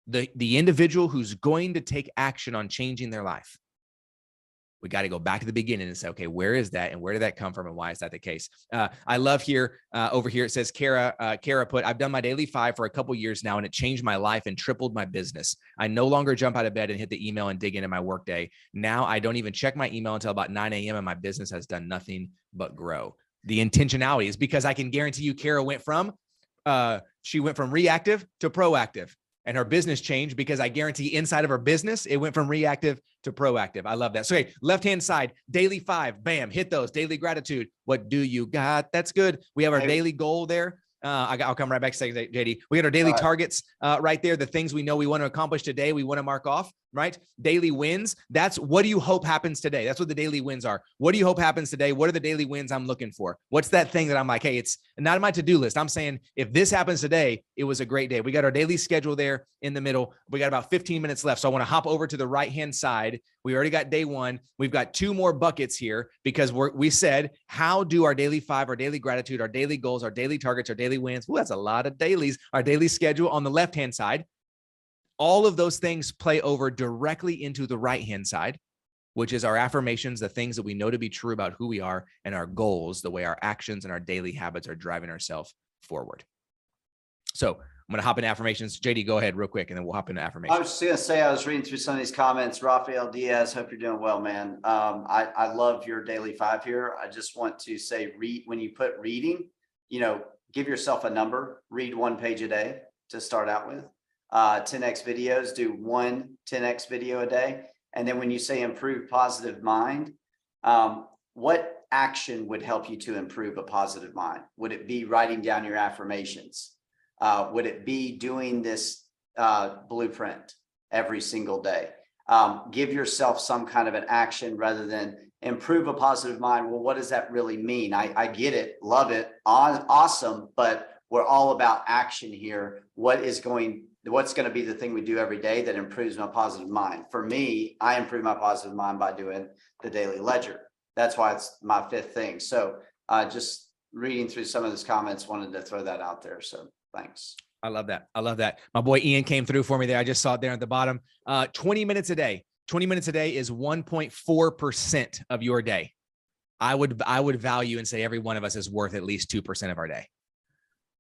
Speaker 1: the individual who's going to take action on changing their life, we got to go back to the beginning and say, okay, where is that? And where did that come from? And why is that the case? I love here, over here, it says, Kara put, I've done my daily 5 for a couple years now, and it changed my life and tripled my business. I no longer jump out of bed and hit the email and dig into my workday. Now I don't even check my email until about 9 a.m. and my business has done nothing but grow. The intentionality is because I can guarantee you, Kara she went from reactive to proactive. And her business changed because I guarantee inside of her business, it went from reactive to proactive. I love that. So, hey, left-hand side, daily 5, bam, hit those. Daily gratitude. What do you got? That's good. We have our daily goal there. I'll come right back to say, JD. We got our daily targets right there. The things we know we want to accomplish today, we want to mark off, right? Daily wins. That's what do you hope happens today? That's what the daily wins are. What do you hope happens today? What are the daily wins I'm looking for? What's that thing that I'm like, hey, it's not on my to-do list. I'm saying if this happens today, it was a great day. We got our daily schedule there in the middle. We got about 15 minutes left. So I want to hop over to the right-hand side. We already got day 1. We've got 2 more buckets here because we said, how do our daily 5, our daily gratitude, our daily goals, our daily targets, our daily wins? Ooh, that's a lot of dailies. Our daily schedule on the left-hand side. All of those things play over directly into the right-hand side, which is our affirmations, the things that we know to be true about who we are, and our goals, the way our actions and our daily habits are driving ourselves forward. So I'm going to hop into affirmations. JD, go ahead real quick, and then we'll hop into affirmations.
Speaker 2: I was just going to say, I was reading through some of these comments. Rafael Diaz, hope you're doing well, man. I love your daily 5 here. I just want to say, when you put reading, give yourself a number, read 1 page a day to start out with. 10x videos, do 1 10x video a day. And then when you say improve positive mind, what action would help you to improve a positive mind? Would it be writing down your affirmations? Would it be doing this blueprint every single day? Give yourself some kind of an action rather than improve a positive mind. Well, what does that really mean? I get it, love it, awesome, but we're all about action here. What's going to be the thing we do every day that improves my positive mind? For me, I improve my positive mind by doing the daily ledger. That's why it's my 5th thing. So just reading through some of those comments, wanted to throw that out there. So thanks.
Speaker 1: I love that. I love that. My boy Ian came through for me there. I just saw it there at the bottom. 20 minutes a day. 20 minutes a day is 1.4% of your day. I would value and say every one of us is worth at least 2% of our day.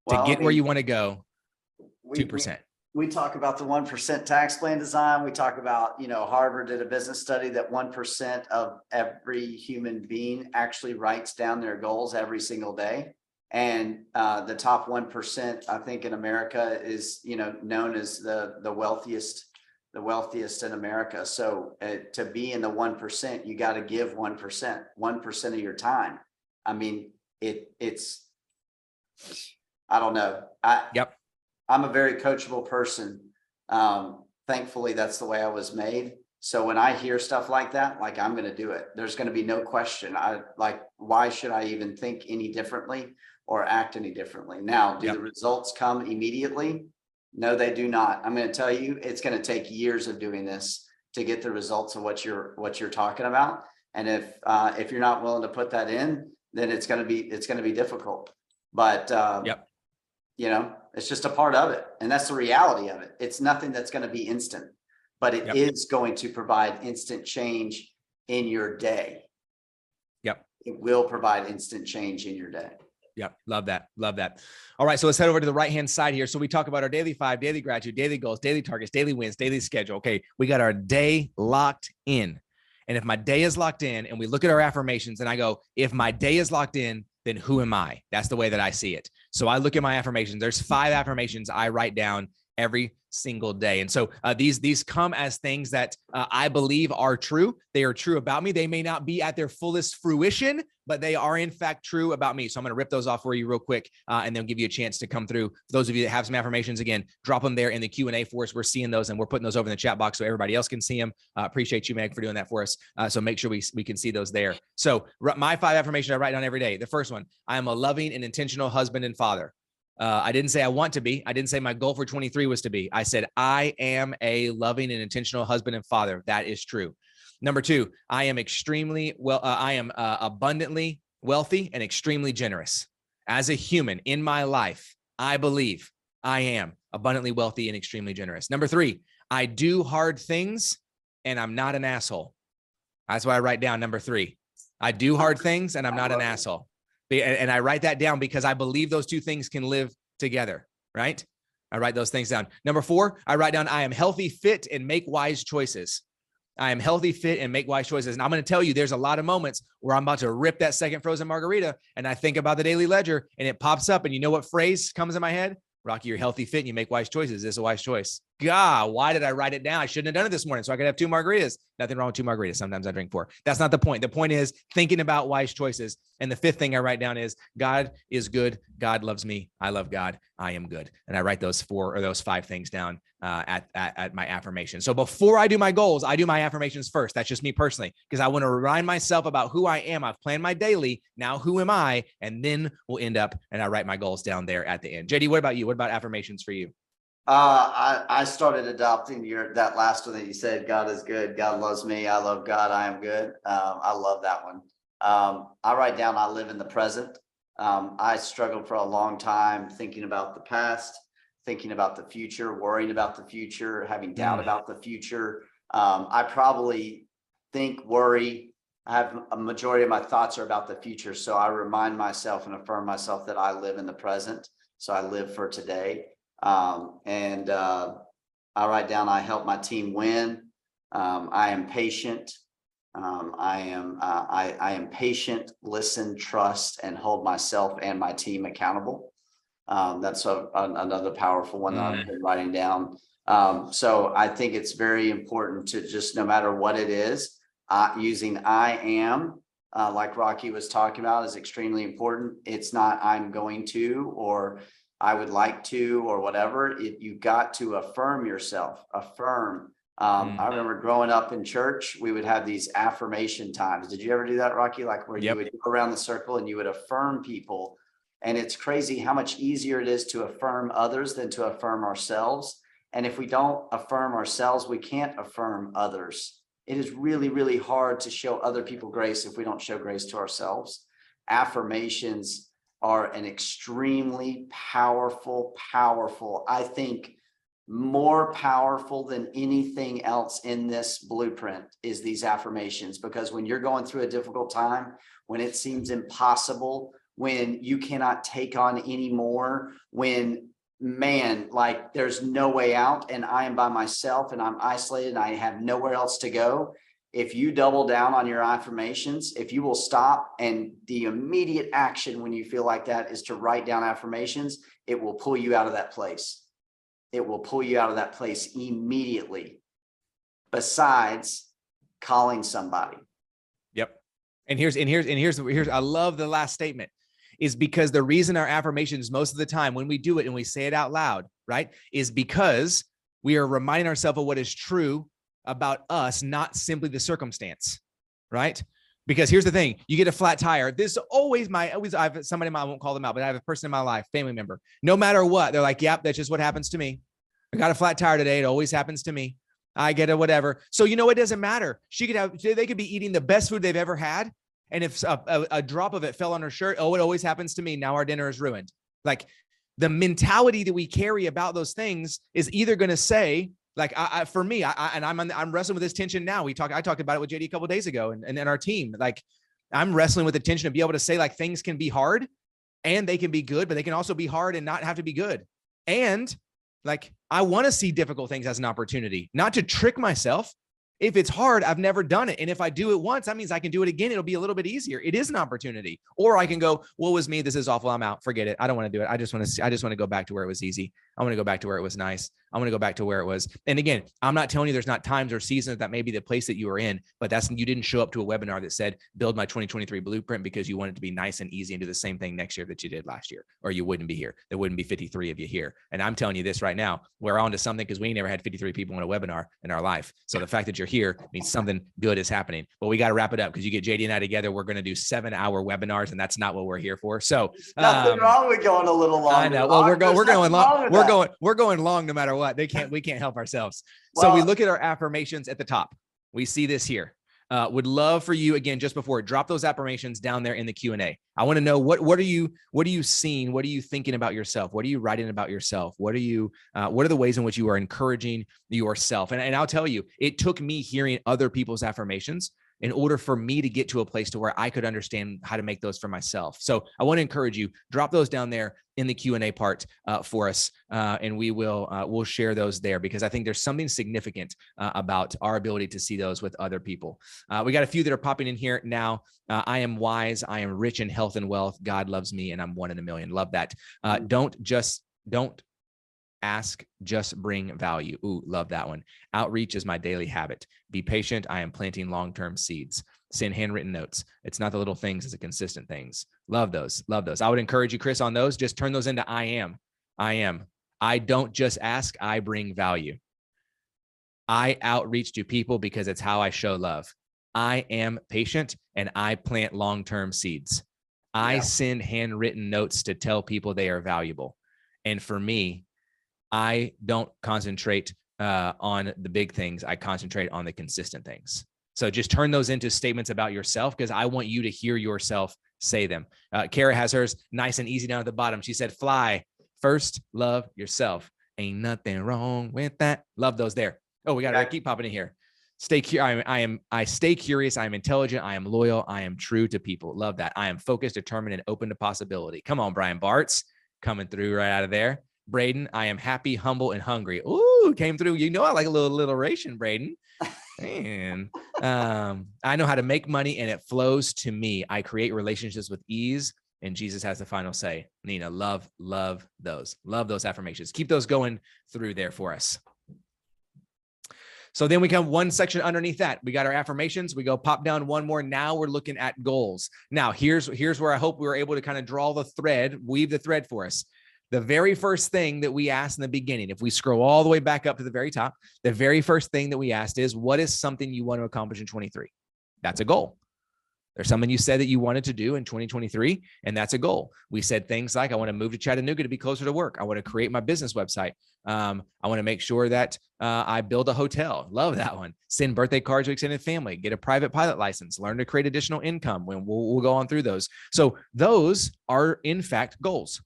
Speaker 1: To get where you want to go, 2%.
Speaker 2: We talk about the 1% tax plan design. We talk about, Harvard did a business study that 1% of every human being actually writes down their goals every single day. And the top 1%, I think, in America is, known as the wealthiest in America. So to be in the 1%, you got to give 1% of your time. I mean, it's, I don't know. I'm a very coachable person. Thankfully, that's the way I was made. So when I hear stuff like that, I'm going to do it. There's going to be no question. Why should I even think any differently or act any differently? Now, do the results come immediately? No, they do not. I'm going to tell you, it's going to take years of doing this to get the results of what you're talking about. And if you're not willing to put that in, then it's going to be difficult. But it's just a part of it. And that's the reality of it. It's nothing that's going to be instant, but it is going to provide instant change in your day. It will provide instant change in your day.
Speaker 1: Love that. Love that. All right. So let's head over to the right-hand side here. So we talk about our daily 5, daily gratitude, daily goals, daily targets, daily wins, daily schedule. Okay. We got our day locked in. And if my day is locked in and we look at our affirmations and I go, if my day is locked in, then who am I? That's the way that I see it. So I look at my affirmations. There's 5 affirmations I write down every single day. And so these come as things that I believe are true. They are true about me. They may not be at their fullest fruition, but they are in fact true about me. So I'm going to rip those off for you real quick and then give you a chance to come through. For those of you that have some affirmations, again, drop them there in the Q&A for us. We're seeing those and we're putting those over in the chat box so everybody else can see them. Appreciate you, Meg, for doing that for us. So make sure we can see those there. So my 5 affirmations I write down every day. The first one, I am a loving and intentional husband and father. I didn't say I want to be. I didn't say my goal for 23 was to be. I said, I am a loving and intentional husband and father. That is true. Number 2, I am extremely well. I am abundantly wealthy, and extremely generous. As a human in my life, I believe I am abundantly wealthy and extremely generous. Number 3, I do hard things and I'm not an asshole. That's why I write down number 3. I do hard things and I'm not an asshole. And I write that down because I believe those two things can live together, right? I write those things down. Number 4, I write down, I am healthy, fit, and make wise choices. I am healthy, fit, and make wise choices. And I'm going to tell you, there's a lot of moments where I'm about to rip that second frozen margarita and I think about the daily ledger and it pops up. And you know what phrase comes in my head? Rocky, you're healthy, fit, and you make wise choices. This is a wise choice. God, why did I write it down? I shouldn't have done it this morning so I could have 2 margaritas. Nothing wrong with 2 margaritas. Sometimes I drink 4. That's not the point. The point is thinking about wise choices. And the 5th thing I write down is God is good. God loves me. I love God. I am good. And I write those 4 or those 5 things down at my affirmation. So before I do my goals, I do my affirmations first. That's just me personally, because I want to remind myself about who I am. I've planned my daily. Now, who am I? And then we'll end up and I write my goals down there at the end. JD, what about you? What about affirmations for you?
Speaker 2: I started adopting that last one that you said, God is good. God loves me. I love God. I am good. I love that one. I write down, I live in the present. I struggled for a long time thinking about the past, thinking about the future, worrying about the future, having doubt about the future. I probably think, worry. I have a majority of my thoughts are about the future. So I remind myself and affirm myself that I live in the present. So I live for today. I write down, I help my team win. I am patient. I am patient, listen, trust, and hold myself and my team accountable. That's another powerful one that I've been writing down. So I think it's very important to just, no matter what it is, using I am, like Rocky was talking about, is extremely important. It's not I'm going to, or I would like to, or whatever. You got to affirm yourself, affirm. I remember growing up in church, we would have these affirmation times. Did you ever do that, Rocky? Like where you would go around the circle and you would affirm people. And it's crazy how much easier it is to affirm others than to affirm ourselves. And if we don't affirm ourselves, we can't affirm others. It is really, really hard to show other people grace if we don't show grace to ourselves. Affirmations are an extremely powerful, I think more powerful than anything else in this blueprint is these affirmations. Because when you're going through a difficult time, when it seems impossible, when you cannot take on anymore, when like there's no way out and I am by myself and I'm isolated and I have nowhere else to go. If you double down on your affirmations, if you will stop, and the immediate action when you feel like that is to write down affirmations, it will pull you out of that place. It will pull you out of that place immediately. Besides calling somebody.
Speaker 1: Yep. And here's, I love the last statement, is because the reason our affirmations most of the time when we do it and we say it out loud, right, is because we are reminding ourselves of what is true about us, not simply the circumstance, right? Because here's the thing, you get a flat tire. This I have somebody, I won't call them out, but I have a person in my life, family member, no matter what, they're like, yep, that's just what happens to me. I got a flat tire today. It always happens to me. I get it, whatever. So, it doesn't matter. They could be eating the best food they've ever had. And if a drop of it fell on her shirt, oh, it always happens to me. Now our dinner is ruined. Like the mentality that we carry about those things is either going to say, like, for me, I'm wrestling with this tension now. I talked about it with JD a couple of days ago and our team. Like, I'm wrestling with the tension to be able to say, like, things can be hard and they can be good, but they can also be hard and not have to be good. And like, I want to see difficult things as an opportunity, not to trick myself. If it's hard, I've never done it. And if I do it once, that means I can do it again. It'll be a little bit easier. It is an opportunity. Or I can go, woe is me. This is awful. I'm out. Forget it. I don't want to do it. I just want to go back to where it was easy. I want to go back to where it was nice. I want to go back to where it was. And again, I'm not telling you there's not times or seasons that may be the place that you are in, but you didn't show up to a webinar that said, build my 2023 blueprint because you want it to be nice and easy and do the same thing next year that you did last year, or you wouldn't be here. There wouldn't be 53 of you here. And I'm telling you this right now, we're on to something because we never had 53 people in a webinar in our life. So the fact that you're here means something good is happening, but we got to wrap it up because you get JD and I together. We're going to do 7-hour webinars and that's not what we're here for. So
Speaker 2: nothing wrong with going a little longer.
Speaker 1: I know. Well, we're going long. We're going long no matter what. We can't help ourselves. So we look at our affirmations at the top. We see this here. Would love for you, again, just before, drop those affirmations down there in the Q&A. I want to know what are you seeing? What are you thinking about yourself? What are you writing about yourself? What are the ways in which you are encouraging yourself? And I'll tell you, it took me hearing other people's affirmations in order for me to get to a place to where I could understand how to make those for myself. So I want to encourage you, drop those down there in the Q&A part for us. And we'll share those there, because I think there's something significant about our ability to see those with other people. We got a few that are popping in here now. I am wise. I am rich in health and wealth. God loves me, and I'm 1 in a million. Love that. Don't ask, just bring value. Ooh, love that one. Outreach is my daily habit. Be patient. I am planting long-term seeds. Send handwritten notes. It's not the little things, it's the consistent things. Love those. Love those. I would encourage you, Chris, on those, just turn those into I am. I am. I don't just ask, I bring value. I outreach to people because it's how I show love. I am patient, and I plant long-term seeds. I send handwritten notes to tell people they are valuable. And for me, I don't concentrate on the big things. I concentrate on the consistent things. So just turn those into statements about yourself, because I want you to hear yourself say them. Kara has hers nice and easy down at the bottom. She said, fly. First, love yourself. Ain't nothing wrong with that. Love those there. Oh, we got to keep popping in here. I stay curious. I am intelligent. I am loyal. I am true to people. Love that. I am focused, determined, and open to possibility. Come on, Brian Bartz, coming through right out of there. Braden, I am happy, humble, and hungry. Ooh, came through. You know, I like a little alliteration, Braden. And I know how to make money, and it flows to me. I create relationships with ease, and Jesus has the final say. Nina, love those. Love those affirmations. Keep those going through there for us. So then we come one section underneath that. We got our affirmations. We go pop down one more. Now we're looking at goals. Now here's where I hope we were able to kind of draw the thread, weave the thread for us. The very first thing that we asked in the beginning, if we scroll all the way back up to the very top, the very first thing that we asked is, what is something you want to accomplish in 23? That's a goal. There's something you said that you wanted to do in 2023, and that's a goal. We said things like, I want to move to Chattanooga to be closer to work. I want to create my business website. I want to make sure that I build a hotel. Love that one. Send birthday cards to extended family, get a private pilot license, learn to create additional income. When we'll go on through those. So those are, in fact, goals.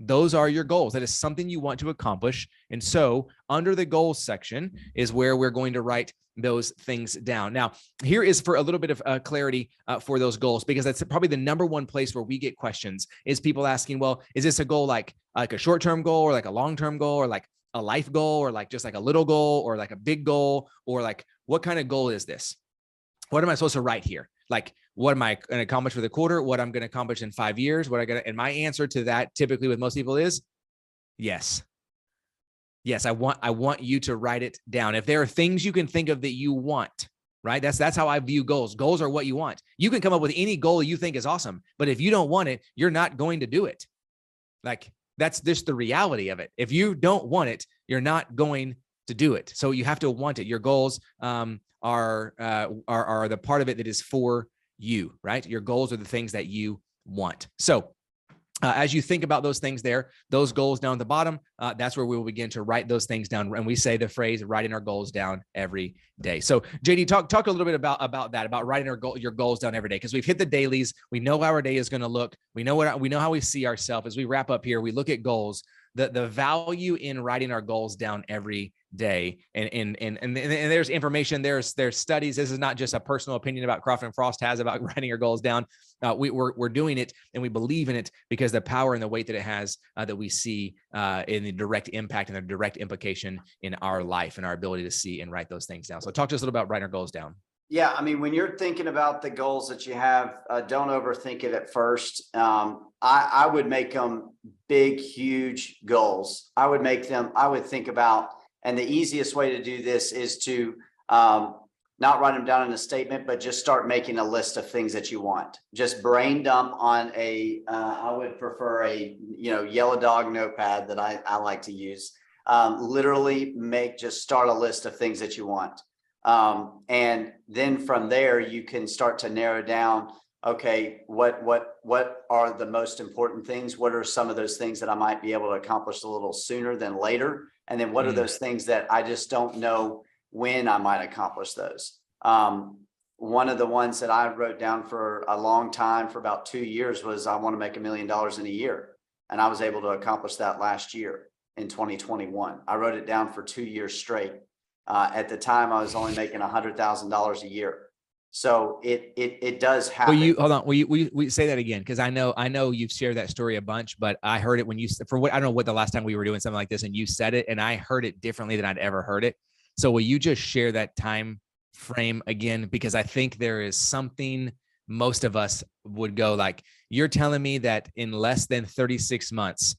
Speaker 1: Those are your goals. That is something you want to accomplish. And so under the goals section is where we're going to write those things down. Now, here is for a little bit of clarity for those goals, because that's probably the number one place where we get questions, is people asking, well, is this a goal like a short-term goal, or like a long-term goal, or like a life goal, or like just like a little goal, or like a big goal, or like what kind of goal is this? What am I supposed to write here? Like, what am I going to accomplish for the quarter? What I'm going to accomplish in 5 years? And my answer to that typically with most people is yes. Yes, I want you to write it down. If there are things you can think of that you want, right? That's how I view goals. Goals are what you want. You can come up with any goal you think is awesome, but if you don't want it, you're not going to do it. Like, that's just the reality of it. If you don't want it, you're not going to do it. So you have to want it. Your goals are the part of it that is for you, right? Your goals are the things that you want. So as you think about those things there, those goals down at the bottom, that's where we will begin to write those things down. And we say the phrase, writing our goals down every day. So JD, talk a little bit about that, about writing your goals down every day, because we've hit the dailies. We know how our day is going to look. We know how we see ourselves. As we wrap up here, we look at goals, the value in writing our goals down every day. And there's information, there's studies. This is not just a personal opinion about Crawford and Frost has about writing your goals down. We're doing it, and we believe in it because the power and the weight that it has, that we see in the direct impact and the direct implication in our life and our ability to see and write those things down. So talk to us a little about writing our goals down.
Speaker 2: Yeah, I mean, when you're thinking about the goals that you have, don't overthink it at first. I would make them big, huge goals. I would think about, and the easiest way to do this is to not write them down in a statement, but just start making a list of things that you want. Just brain dump on I would prefer a yellow dog notepad that I like to use. Literally start a list of things that you want. And then from there, you can start to narrow down, okay, what are the most important things? What are some of those things that I might be able to accomplish a little sooner than later? And then what are those things that I just don't know when I might accomplish those? one of the ones that I wrote down for a long time, for about 2 years, was I want to make $1 million in a year. And I was able to accomplish that last year in 2021. I wrote it down for 2 years straight. At the time, I was only making $100,000 a year. So it does happen.
Speaker 1: Well, hold on. We say that again, because I know you've shared that story a bunch, but I heard it when you, I don't know what the last time we were doing something like this and you said it, and I heard it differently than I'd ever heard it. So will you just share that time frame again? Because I think there is something most of us would go like, you're telling me that in less than 36 months,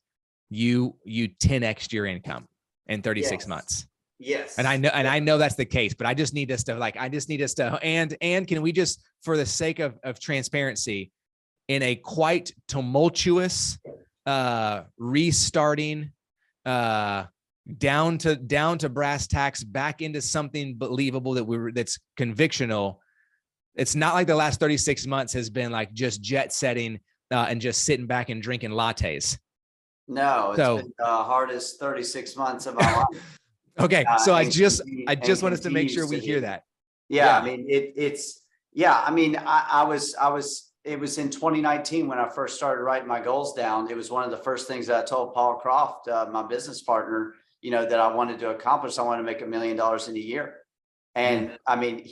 Speaker 1: you 10x'd your income in 36 months.
Speaker 2: Yes.
Speaker 1: And I know that's the case, but I just need us to and can we just, for the sake of transparency, in a quite tumultuous, restarting, down to brass tacks, back into something believable that's convictional. It's not like the last 36 months has been like just jet setting, and just sitting back and drinking lattes.
Speaker 2: No, it's been the hardest 36 months of my life.
Speaker 1: Okay. So I just want us to make sure we hear that.
Speaker 2: Yeah. I mean, it was in 2019 when I first started writing my goals down. It was one of the first things that I told Paul Croft, my business partner, that I wanted to accomplish. I wanted to make $1 million in a year. And I mean,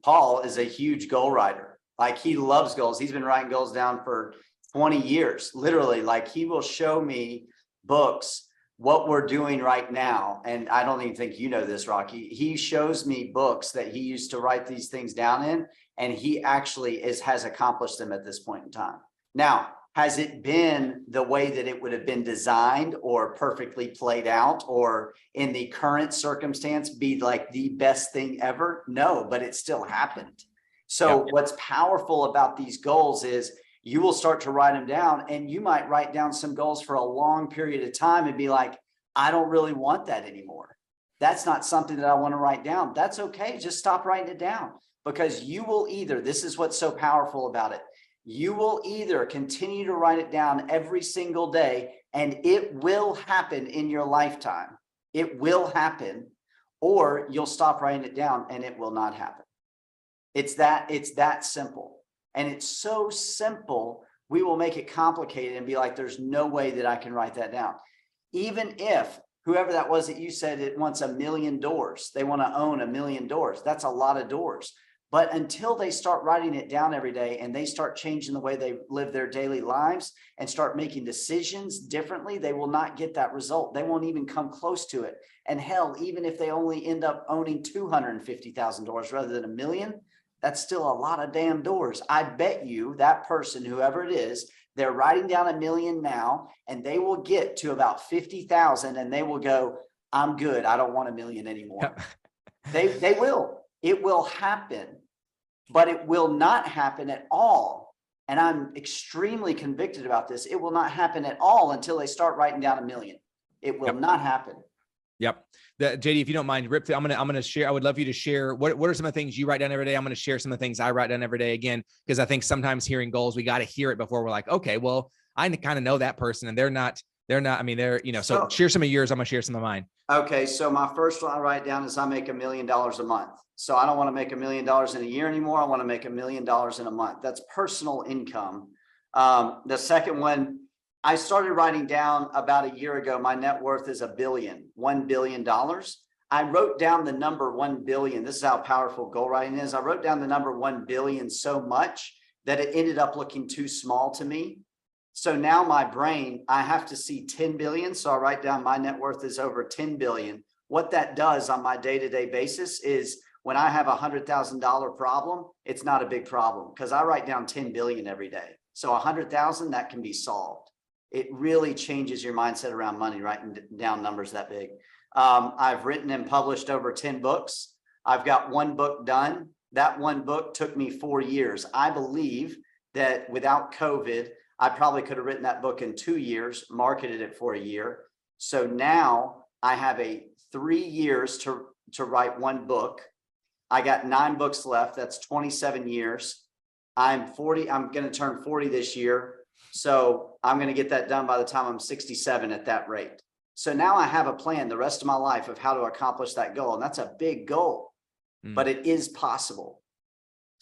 Speaker 2: Paul is a huge goal writer. Like, he loves goals. He's been writing goals down for 20 years, literally. Like, he will show me books, what we're doing right now. And I don't even think you know this, Rocky. He shows me books that he used to write these things down in, and he actually has accomplished them at this point in time. Now, has it been the way that it would have been designed or perfectly played out, or in the current circumstance be like the best thing ever? No, but it still happened. So what's powerful about these goals is you will start to write them down, and you might write down some goals for a long period of time and be like, I don't really want that anymore. That's not something that I want to write down. That's okay. Just stop writing it down, because you will either, this is what's so powerful about it, you will either continue to write it down every single day, and it will happen in your lifetime. It will happen, or you'll stop writing it down and it will not happen. It's that simple. And it's so simple, we will make it complicated and be like, there's no way that I can write that down. Even if whoever that was that you said it wants 1 million doors, they want to own 1 million doors. That's a lot of doors. But until they start writing it down every day and they start changing the way they live their daily lives and start making decisions differently, they will not get that result. They won't even come close to it. And hell, even if they only end up owning 250,000 doors rather than 1 million, that's still a lot of damn doors. I bet you that person, whoever it is, they're writing down 1 million now, and they will get to about 50,000 and they will go, I'm good. I don't want 1 million anymore. They will. It will happen, but it will not happen at all. And I'm extremely convicted about this. It will not happen at all until they start writing down 1 million. It will not happen.
Speaker 1: Yep. JD, if you don't mind, rip through. I'm gonna share. I would love you to share what are some of the things you write down every day. I'm gonna share some of the things I write down every day again, because I think sometimes hearing goals, we got to hear it before we're like, okay, well, I kind of know that person, and they're not. I mean, so share some of yours. I'm gonna share some of mine.
Speaker 2: Okay, so my first one I write down is I make $1 million a month. So I don't want to make $1 million in a year anymore. I want to make $1 million in a month. That's personal income. The second one, I started writing down about a year ago. My net worth is $1 billion. I wrote down the number 1 billion. This is how powerful goal writing is. I wrote down the number 1 billion so much that it ended up looking too small to me. So now my brain, I have to see 10 billion. So I write down my net worth is over 10 billion. What that does on my day-to-day basis is when I have $100,000 problem, it's not a big problem because I write down 10 billion every day. So 100,000, that can be solved. It really changes your mindset around money, writing down numbers that big. I've written and published over 10 books. I've got 1 book done. That 1 book took me 4 years. I believe that without COVID, I probably could have written that book in 2 years, marketed it for a year. So now I have 3 years to write 1 book. I got 9 books left. That's 27 years. I'm 40. I'm going to turn 40 this year. So I'm going to get that done by the time I'm 67 at that rate. So now I have a plan the rest of my life of how to accomplish that goal. And that's a big goal, but it is possible.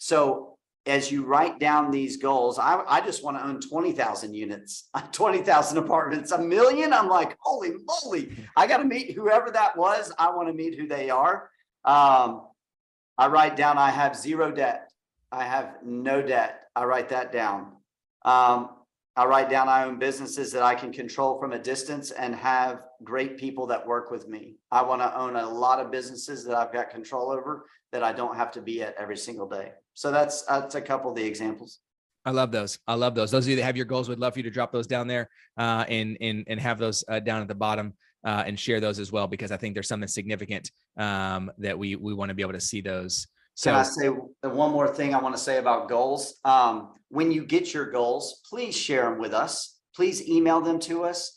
Speaker 2: So as you write down these goals, I just want to own 20,000 units, 20,000 apartments, 1 million. I'm like, holy moly, I got to meet whoever that was. I want to meet who they are. I write down, I have zero debt. I have no debt. I write that down. I write down, I own businesses that I can control from a distance and have great people that work with me. I want to own a lot of businesses that I've got control over that I don't have to be at every single day. So that's a couple of the examples.
Speaker 1: I love those. I love those. Those of you that have your goals, would love for you to drop those down there and have those down at the bottom and share those as well, because I think there's something significant that we want to be able to see those. So,
Speaker 2: can I say one more thing I want to say about goals? When you get your goals, please share them with us. Please email them to us.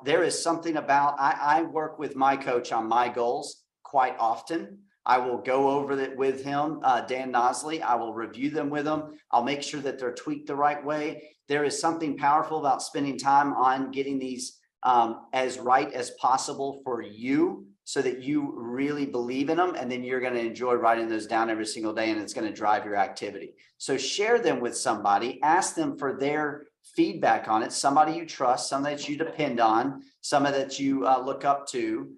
Speaker 2: There is something about, I work with my coach on my goals quite often. I will go over it with him, Dan Nosley. I will review them with him. I'll make sure that they're tweaked the right way. There is something powerful about spending time on getting these as right as possible for you, so that you really believe in them, and then you're going to enjoy writing those down every single day, and it's going to drive your activity. So share them with somebody, ask them for their feedback on it, somebody you trust, somebody that you depend on, somebody that you look up to,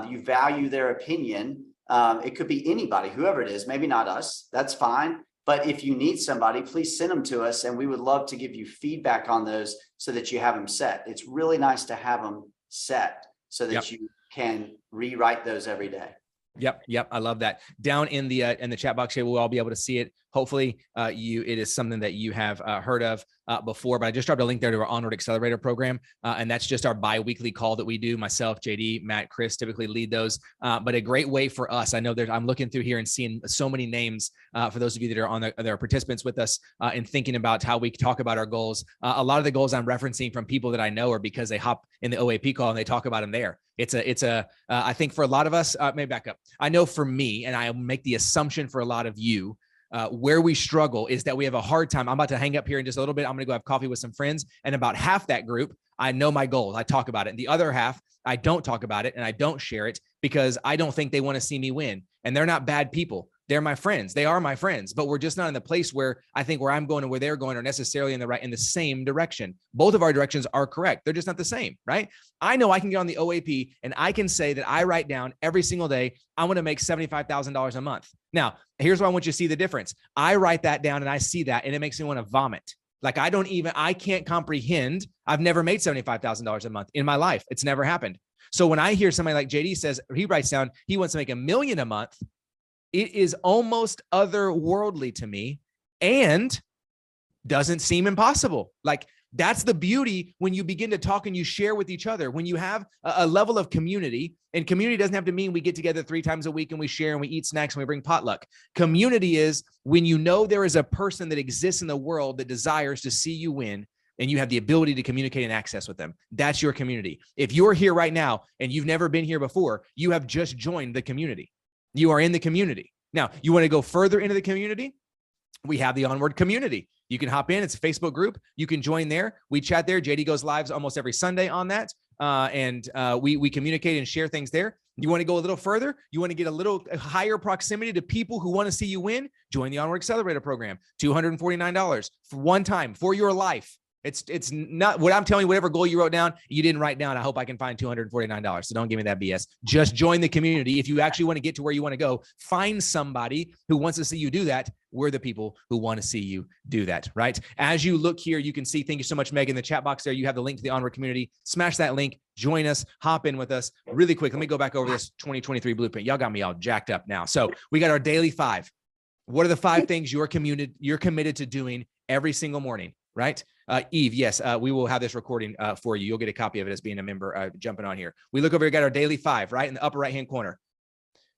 Speaker 2: you value their opinion. It could be anybody, whoever it is, maybe not us, that's fine. But if you need somebody, please send them to us, and we would love to give you feedback on those so that you have them set. It's really nice to have them set so that you can rewrite those every day.
Speaker 1: Yep. I love that. Down in the chat box here, we'll all be able to see it. Hopefully it is something that you have heard of before, but I just dropped a link there to our Onward Accelerator program. And that's just our bi-weekly call that we do. Myself, JD, Matt, Chris typically lead those. But a great way for us, I know I'm looking through here and seeing so many names for those of you that are that are participants with us and thinking about how we talk about our goals. A lot of the goals I'm referencing from people that I know are because they hop in the OAP call and they talk about them there. I think for a lot of us, maybe back up. I know for me, and I make the assumption for a lot of you, where we struggle is that we have a hard time. I'm about to hang up here in just a little bit. I'm going to go have coffee with some friends. And about half that group, I know my goals. I talk about it. And the other half, I don't talk about it and I don't share it because I don't think they want to see me win. And they're not bad people. They're my friends. They are my friends, but we're just not in the place where I think where I'm going and where they're going are necessarily in the same direction. Both of our directions are correct. They're just not the same, right? I know I can get on the OAP and I can say that I write down every single day, I want to make $75,000 a month. Now, here's why I want you to see the difference. I write that down and I see that and it makes me want to vomit. Like I can't comprehend. I've never made $75,000 a month in my life. It's never happened. So when I hear somebody like JD says, he writes down, he wants to make $1 million a month, it is almost otherworldly to me and doesn't seem impossible. Like that's the beauty when you begin to talk and you share with each other, when you have a level of community, and community doesn't have to mean we get together 3 times a week and we share and we eat snacks and we bring potluck. Community is when you know there is a person that exists in the world that desires to see you win and you have the ability to communicate and access with them. That's your community. If you're here right now and you've never been here before, you have just joined the community. You are in the community. Now, you want to go further into the community? We have the Onward community. You can hop in. It's a Facebook group. You can join there. We chat there. JD goes lives almost every Sunday on that. We communicate and share things there. You want to go a little further? You want to get a little higher proximity to people who want to see you win? Join the Onward Accelerator program. $249 for one time for your life. It's not what I'm telling you, whatever goal you wrote down, you didn't write down. I hope I can find $249. So don't give me that BS. Just join the community. If you actually want to get to where you want to go, find somebody who wants to see you do that. We're the people who want to see you do that, right? As you look here, you can see, thank you so much, Meg, in the chat box there. You have the link to the Onward community. Smash that link, join us, hop in with us really quick. Let me go back over this 2023 blueprint. Y'all got me all jacked up now. So we got our daily 5. What are the 5 things you're committed to doing every single morning? Right? Eve, yes, we will have this recording for you. You'll get a copy of it as being a member jumping on here. We look over here, got our daily 5, right? In the upper right-hand corner,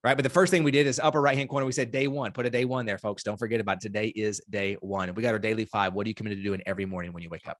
Speaker 1: right? But the first thing we did is upper right-hand corner. We said day 1, put a day 1 there, folks. Don't forget about it. Today is day 1. And we got our daily 5. What are you committed to doing every morning when you wake up?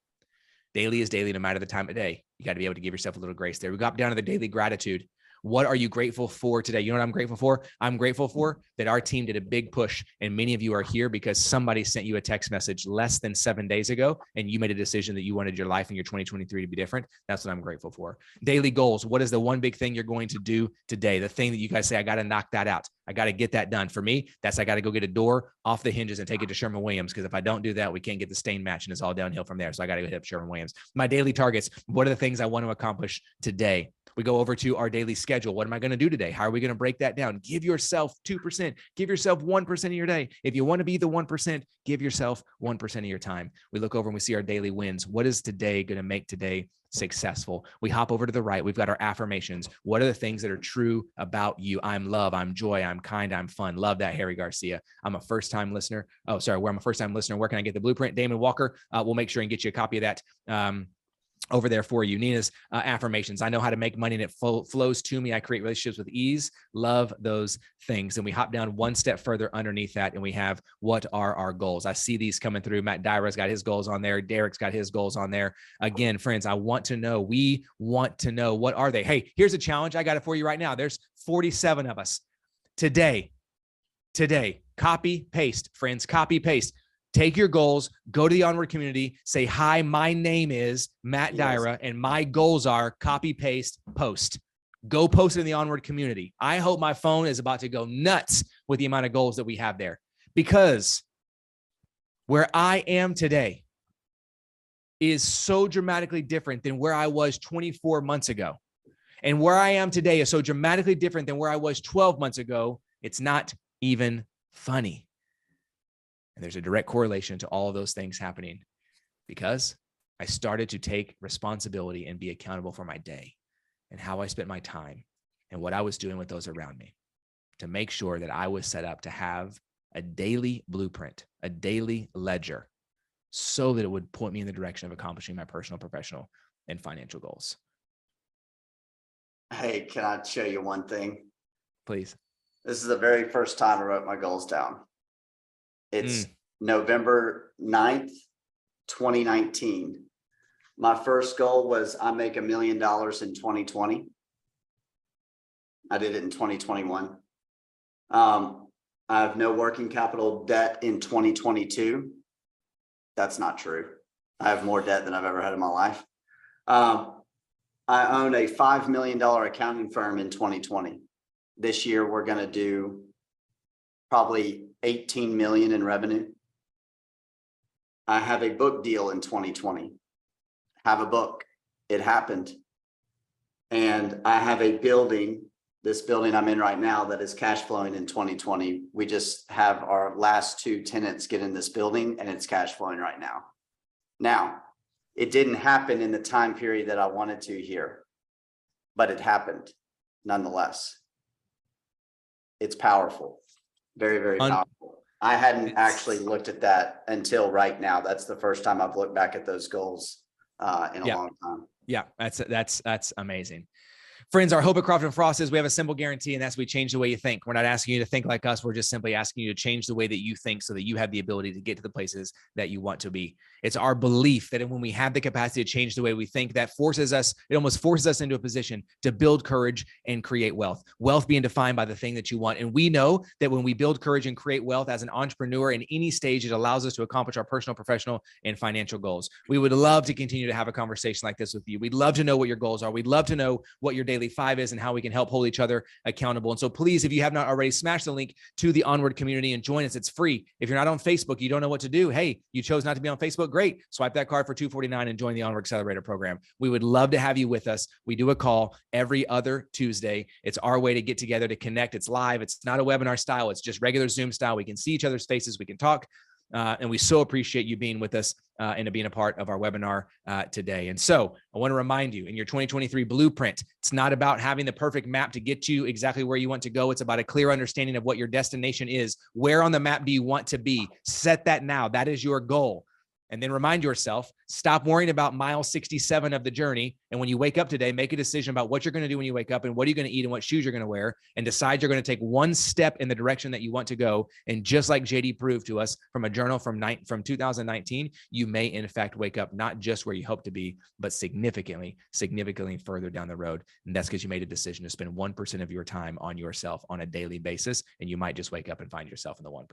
Speaker 1: Daily is daily, no matter the time of day. You got to be able to give yourself a little grace there. We got down to the daily gratitude. What are you grateful for today? You know what I'm grateful for? I'm grateful for that our team did a big push, and many of you are here because somebody sent you a text message less than 7 days ago, and you made a decision that you wanted your life and your 2023 to be different. That's what I'm grateful for. Daily goals. What is the one big thing you're going to do today? The thing that you guys say, I got to knock that out. I got to get that done. For me, that's I got to go get a door off the hinges and take it to Sherwin-Williams, because if I don't do that, we can't get the stain match and it's all downhill from there. So I got to go hit up Sherwin-Williams. My daily targets. What are the things I want to accomplish today? We go over to our daily schedule. What am I going to do today? How are we going to break that down? Give yourself 2%. Give yourself 1% of your day. If you want to be the 1%, give yourself 1% of your time. We look over and we see our daily wins. What is today going to make today successful? We hop over to the right. We've got our affirmations. What are the things that are true about you? I'm love. I'm joy. I'm kind. I'm fun. Love that, Harry Garcia. I'm a first-time listener. Oh, sorry. I'm a first-time listener. Where can I get the blueprint? Damon Walker. We'll make sure and get you a copy of that. Over there for you. Nina's affirmations. I know how to make money and it flows to me. I create relationships with ease. Love those things. And we hop down one step further underneath that, and we have, what are our goals? I see these coming through. Matt Dyra's got his goals on there. Derek's got his goals on there. Again, friends, I want to know. We want to know, what are they? Hey, here's a challenge. I got it for you right now. There's 47 of us today. Copy, paste, friends, copy, paste. Take your goals, go to the Onward community, say, hi, my name is Matt Dyra, and my goals are copy, paste, post. Go post it in the Onward community. I hope my phone is about to go nuts with the amount of goals that we have there, because where I am today is so dramatically different than where I was 24 months ago. And where I am today is so dramatically different than where I was 12 months ago. It's not even funny. And there's a direct correlation to all of those things happening, because I started to take responsibility and be accountable for my day and how I spent my time and what I was doing with those around me, to make sure that I was set up to have a daily blueprint, a daily ledger, so that it would point me in the direction of accomplishing my personal, professional, and financial goals.
Speaker 2: Hey, can I show you one thing?
Speaker 1: Please.
Speaker 2: This is the very first time I wrote my goals down. It's November 9th, 2019. My first goal was I make $1 million in 2020. I did it in 2021. I have no working capital debt in 2022. That's not true. I have more debt than I've ever had in my life. I own a $5 million accounting firm in 2020. This year, we're going to do probably 18 million in revenue. I have a book deal in 2020. Have a book. It happened. And I have a building, this building I'm in right now, that is cash flowing in 2020. We just have our last 2 tenants get in this building, and it's cash flowing right now. Now, it didn't happen in the time period that I wanted to here, but it happened nonetheless. It's powerful. Very, very powerful. I hadn't actually looked at that until right now. That's the first time I've looked back at those goals in a long time.
Speaker 1: Yeah, that's amazing. Friends, our hope at Croft and Frost is we have a simple guarantee, and that's we change the way you think. We're not asking you to think like us. We're just simply asking you to change the way that you think, so that you have the ability to get to the places that you want to be. It's our belief that when we have the capacity to change the way we think, that it almost forces us into a position to build courage and create wealth. Wealth being defined by the thing that you want. And we know that when we build courage and create wealth as an entrepreneur in any stage, it allows us to accomplish our personal, professional, and financial goals. We would love to continue to have a conversation like this with you. We'd love to know what your goals are. We'd love to know what your daily 5 is and how we can help hold each other accountable. And so please, if you have not already, smash the link to the Onward community and join us. It's free. If you're not on Facebook, you don't know what to do. Hey, you chose not to be on Facebook. Great. Swipe that card for $249 and join the Onward Accelerator program. We would love to have you with us. We do a call every other Tuesday. It's our way to get together, to connect. It's live. It's not a webinar style. It's just regular Zoom style. We can see each other's faces. We can talk. And we so appreciate you being with us and being a part of our webinar today. And so I want to remind you, in your 2023 blueprint, it's not about having the perfect map to get you exactly where you want to go. It's about a clear understanding of what your destination is. Where on the map do you want to be? Set that now. That is your goal. And then remind yourself, stop worrying about mile 67 of the journey. And when you wake up today, make a decision about what you're going to do when you wake up and what are you going to eat and what shoes you're going to wear, and decide you're going to take one step in the direction that you want to go. And just like JD proved to us from a journal from 2019, you may in fact wake up not just where you hope to be, but significantly further down the road. And that's because you made a decision to spend 1% of your time on yourself on a daily basis. And you might just wake up and find yourself in the 1%.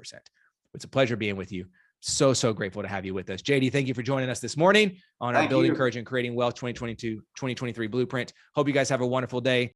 Speaker 1: It's a pleasure being with you. So grateful to have you with us. JD, thank you for joining us this morning on our Building Courage and Creating Wealth 2022-2023 Blueprint. Hope you guys have a wonderful day.